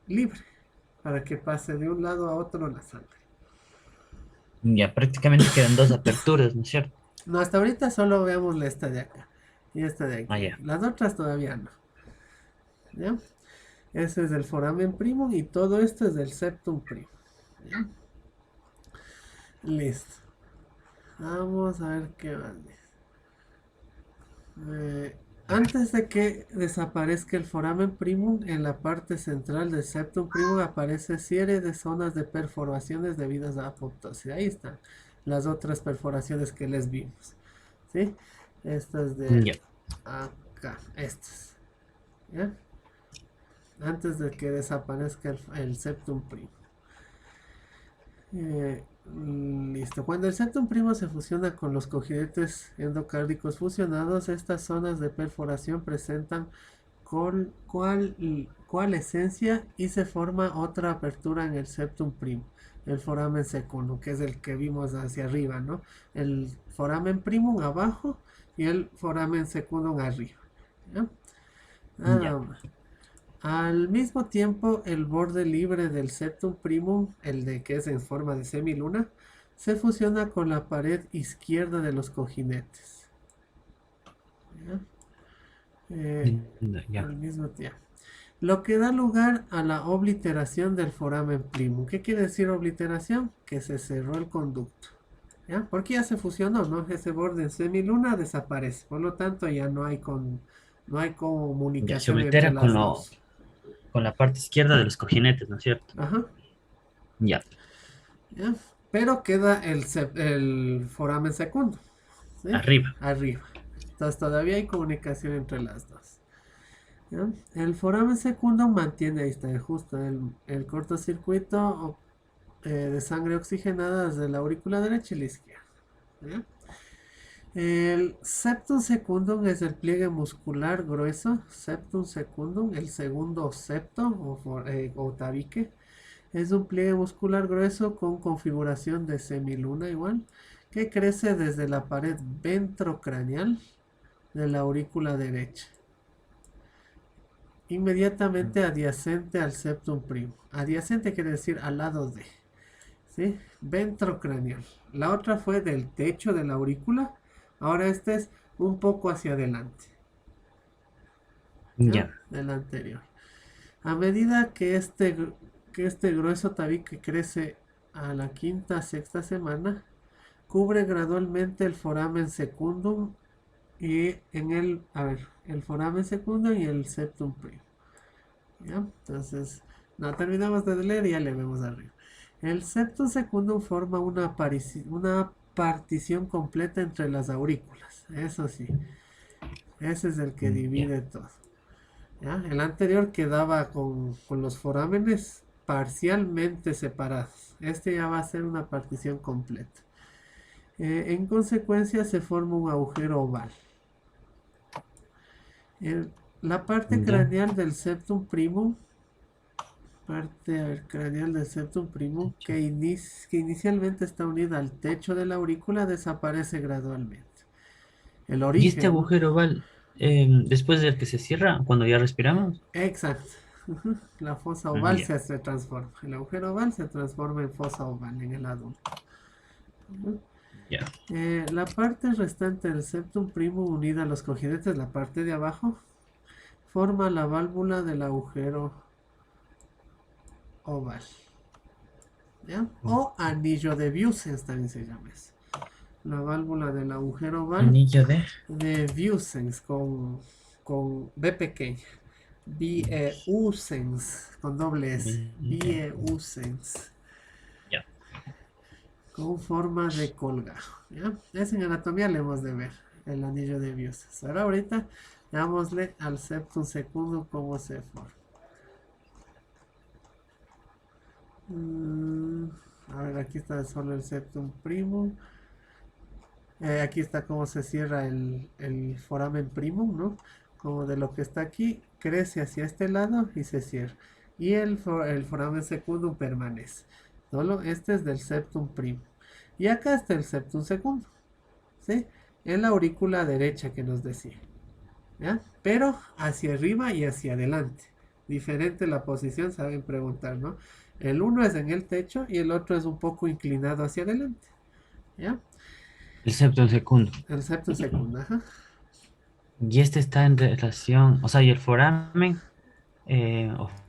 libre, para que pase de un lado a otro la sangre. ya prácticamente quedan dos aperturas, ¿no es cierto? No, hasta ahorita solo veamos esta de acá y esta de Ah, aquí. ya. Las otras todavía no, ¿ya? Ese es del foramen primum y todo esto es del septum primum. ¿Ya? Listo. Vamos a ver qué más. Eh, Antes de que desaparezca el foramen primum, en la parte central del septum primum aparece serie de zonas de perforaciones debidas a apoptosis. Ahí están las otras perforaciones que les vimos. ¿Sí? Estas de Ya. acá. Estas. ¿Ya? Antes de que desaparezca el septum primum. Listo. Cuando el septum primo se fusiona con los cojinetes endocárdicos fusionados, estas zonas de perforación presentan cual esencia y se forma otra apertura en el septum primo, el foramen secundum, que es el que vimos hacia arriba, ¿no? El foramen primum abajo y el foramen secundum arriba. ¿Ya? Ya. Nada más. Al mismo tiempo, el borde libre del septum primum, el de que es en forma de semiluna, se fusiona con la pared izquierda de los cojinetes. ¿Ya? Eh, Ya. Al mismo tiempo. Lo que da lugar a la obliteración del foramen primum. ¿Qué quiere decir obliteración? Que se cerró el conducto. ¿Ya? Porque ya se fusionó, ¿no? Ese borde en semiluna desaparece. Por lo tanto, ya no hay Ya. Se comunicación entre oblitera las dos. con la parte izquierda de los cojinetes, ¿no es cierto? Ajá. Ya. ¿Ya? Pero queda el foramen segundo, ¿sí? Arriba. Arriba. Entonces todavía hay comunicación entre las dos. ¿Ya? El foramen segundo mantiene, ahí está, justo el cortocircuito de sangre oxigenada desde la aurícula derecha y la izquierda. ¿Ya? El septum secundum es el pliegue muscular grueso, septum secundum, el segundo septo o tabique. Es un pliegue muscular grueso con configuración de semiluna igual, que crece desde la pared ventrocraneal de la aurícula derecha, inmediatamente adyacente al septum primo. Adyacente quiere decir al lado de, ¿sí? Ventrocraneal. La otra fue del techo de la aurícula, ahora este es un poco hacia adelante, ¿ya? Ya. Del anterior. A medida que este grueso tabique crece a la quinta, sexta semana, cubre gradualmente el foramen secundum y el foramen secundum y el septum primo. ¿Ya? Entonces, no terminamos de leer y ya le vemos arriba. El septum secundum forma una partición completa entre las aurículas. Eso sí, ese es el que Ya. divide todo. ¿Ya? El anterior quedaba con los forámenes parcialmente separados. Este ya va a ser una partición completa. En consecuencia se forma un agujero oval. El- la parte Ya. craneal del septum primum, craneal del septum primum, que inicialmente está unida al techo de la aurícula, desaparece gradualmente. El ¿Y este origen, ¿no? agujero oval, después del que se cierra, cuando ya respiramos? Exacto. Ujú. La fosa Ah, oval ya. se transforma. El agujero oval se transforma en fosa oval en el adulto. Ujú. Ya. La parte restante del septum primo unida a los cojinetes, la parte de abajo, forma la válvula del agujero oval. ¿Ya? O anillo de Vieussens también se llama eso. La válvula del agujero oval Anillo de. de Vieussens con B pequeña. Vieussens con doble S. Vieussens. Ya. Con forma de colgajo. ¿Ya? Es en anatomía le hemos de ver el anillo de Vieussens. Ahora ahorita dámosle al septum secundum cómo se forma. A ver, aquí está solo el septum primum. Aquí está cómo se cierra el foramen primum, ¿no? Como de lo que está aquí, crece hacia este lado y se cierra. Y el foramen secundum permanece. Solo este es del septum primum. Y acá está el septum secundum, ¿sí? En la aurícula derecha que nos decía, ¿ya? Pero hacia arriba y hacia adelante. Diferente la posición, saben preguntar, ¿no? El uno es en el techo y el otro es un poco inclinado hacia adelante, ¿ya? El septo segundo. El septum secundum, ajá. Y este está en relación, o sea, y el foramen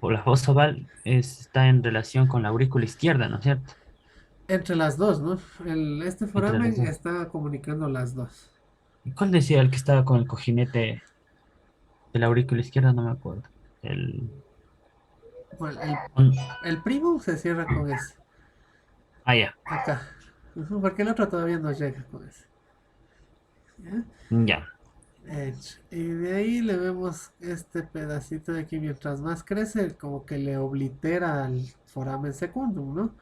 o la fosa oval está en relación con la aurícula izquierda, ¿no es cierto? Entre las dos, ¿no? Este Entre las foramen dos. está comunicando las dos. ¿Y cuál decía el que estaba con el cojinete de la aurícula izquierda? No me acuerdo. El. Bueno, un- el primo se cierra con ese. Ah, ya. Acá. Ujú, porque el otro todavía no llega con ese. ¿Ya? Ya. Hecho. Y de ahí le vemos este pedacito de aquí. Mientras más crece, como que le oblitera al foramen secundum, ¿no?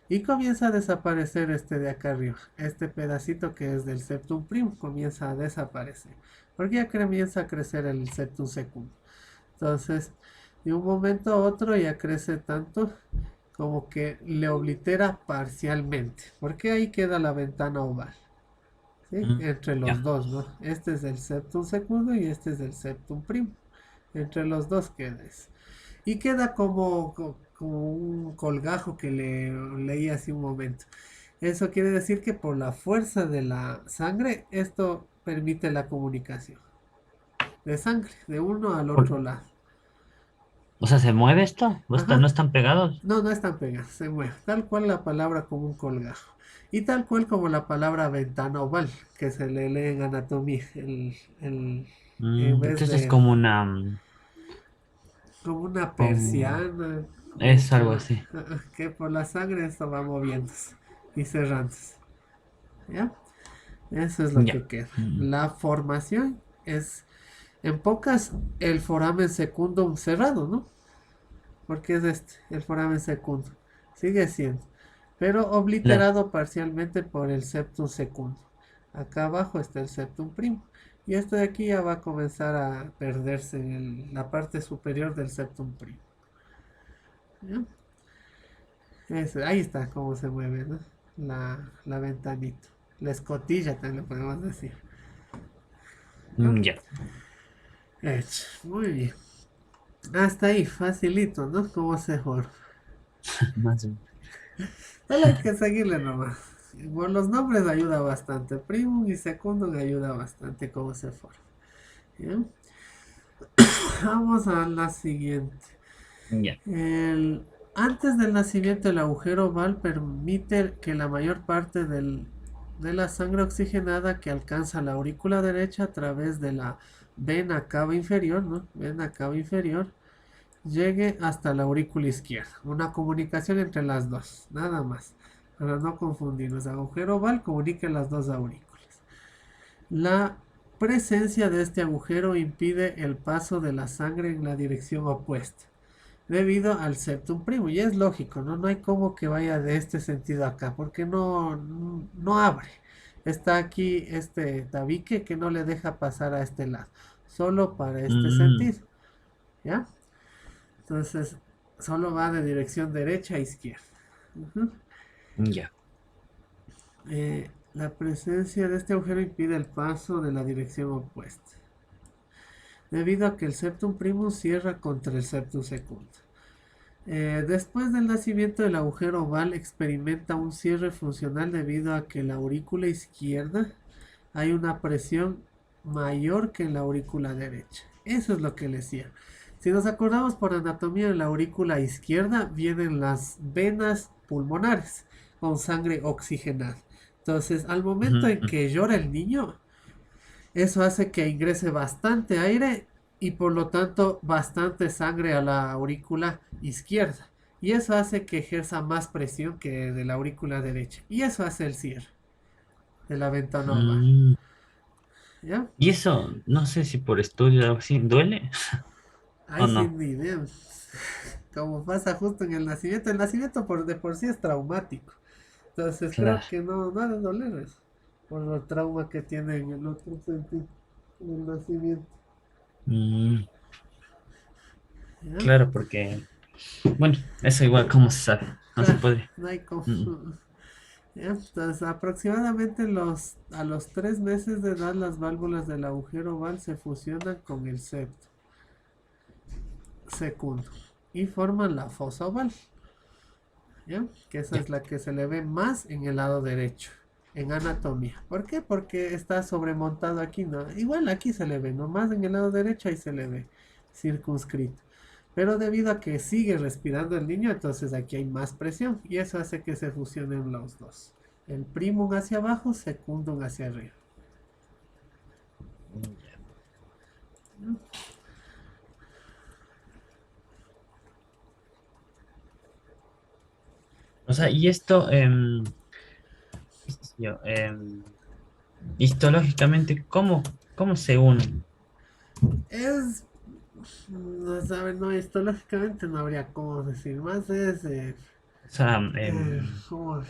Y comienza a desaparecer este de acá arriba. Este pedacito que es del septum primum comienza a desaparecer. Porque ya comienza a crecer el septum secundum. Entonces, de un momento a otro ya crece tanto como que le oblitera parcialmente, porque ahí queda la ventana oval, ¿sí? Mm, Entre los ya. dos, ¿no? Este es del septum segundo y este es del septum primo. Entre los dos queda eso. Y queda como un colgajo que le leí hace un momento. Eso quiere decir que por la fuerza de la sangre, esto permite la comunicación de sangre de uno al Por- otro lado. O sea, ¿se mueve esto? ¿No Ajá. están pegados? No, no están pegadas, se mueve. Tal cual la palabra como un colgajo. Y tal cual como la palabra ventana oval, que se le lee en anatomía. En vez Entonces es de como una. como una Como. persiana, como Es que, algo así. que por la sangre esto va moviéndose y cerrándose. ¿Ya? Eso es lo Ya. que queda. Mm, La formación es, en pocas, el foramen secundum cerrado, ¿no? Porque es este, el foramen secundum. Sigue siendo, pero Claro. obliterado parcialmente por el septum secundum. Acá abajo está el septum primo. Y esto de aquí ya va a comenzar a perderse en la parte superior del septum primo. ¿Ya? Ahí está cómo se mueve, ¿no? La ventanita. La escotilla también le podemos decir. ¿Ya? Ya. Hecho. Muy bien. Hasta ahí, facilito, ¿no? Cómo se forma. Más o menos. Solo hay que seguirle nomás. Por los nombres ayuda bastante. Primum y secundum ayuda bastante cómo se forma. ¿Ya? Vamos a la siguiente. Ya. El, Antes del nacimiento, el agujero oval permite que la mayor parte de la sangre oxigenada que alcanza la aurícula derecha a través de la vena cava inferior, ¿no? Vena cava inferior, llegue hasta la aurícula izquierda. Una comunicación entre las dos, nada más. Para no confundirnos, agujero oval comunica las dos aurículas. La presencia de este agujero impide el paso de la sangre en la dirección opuesta, debido al septum primo. Y es lógico, ¿no? No hay como que vaya de este sentido acá, porque no abre. Está aquí este tabique que no le deja pasar a este lado, solo para este Mm, sentido, ¿ya? Entonces, solo va de dirección derecha a izquierda. Ujú. ya. La presencia de este agujero impide el paso de la dirección opuesta, debido a que el septum primum cierra contra el septum secundum. Después del nacimiento del agujero oval experimenta un cierre funcional debido a que en la aurícula izquierda hay una presión mayor que en la aurícula derecha. Eso es lo que le decía. Si nos acordamos por anatomía, en la aurícula izquierda vienen las venas pulmonares con sangre oxigenada. Entonces, al momento en Ujú. que llora el niño, eso hace que ingrese bastante aire y por lo tanto bastante sangre a la aurícula izquierda. Y eso hace que ejerza más presión que de la aurícula derecha. Y eso hace el cierre de la ventana oval. Mm. ¿Ya? Y eso, no sé si por estudio o algo así, ¿duele o Ay, no? sin idea. Como pasa justo en el nacimiento por de por sí es traumático. Entonces creo Claro. que no ha de doler eso, por el trauma que tiene en el otro sentido, en el nacimiento. Mm, ¿Ya? claro, porque, bueno, eso igual, ¿cómo se sabe? No se Claro, puede. no hay como. Mm, ¿Ya? Entonces, aproximadamente a los 3 meses de edad, las válvulas del agujero oval se fusionan con el septo segundo y forman la fosa oval. ¿Ya? Que esa ya. es la que se le ve más en el lado derecho, en anatomía. ¿Por qué? Porque está sobremontado aquí, ¿no? Igual aquí se le ve, ¿no? Más en el lado derecho ahí se le ve circunscrito. Pero debido a que sigue respirando el niño, entonces aquí hay más presión y eso hace que se fusionen los dos. El primum hacia abajo, secundum hacia arriba. Ya. O sea, y esto, qué sé yo, histológicamente, ¿cómo se unen? Es, no sabe, no, histológicamente no habría cómo decir más, es O sea, ¿cómo,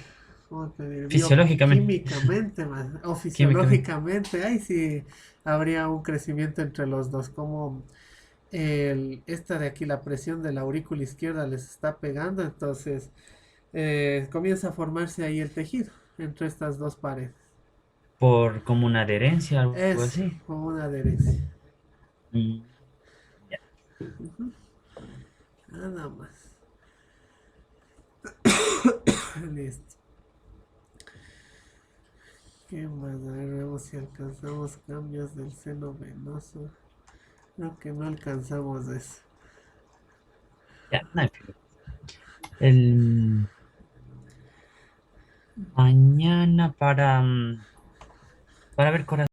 cómo te diré? fisiológicamente, Bioquímicamente más, o químicamente. fisiológicamente, ahí sí habría un crecimiento entre los dos, como esta de aquí, la presión de la aurícula izquierda les está pegando, entonces comienza a formarse ahí el tejido entre estas dos paredes. Por como una adherencia, algo Es así. como una adherencia. Mm, ya. Nada más. Listo. ¿Qué más? A ver, vemos si alcanzamos cambios del seno venoso. Creo que no alcanzamos eso. Ya, no hay problema. El mañana para ver corazón.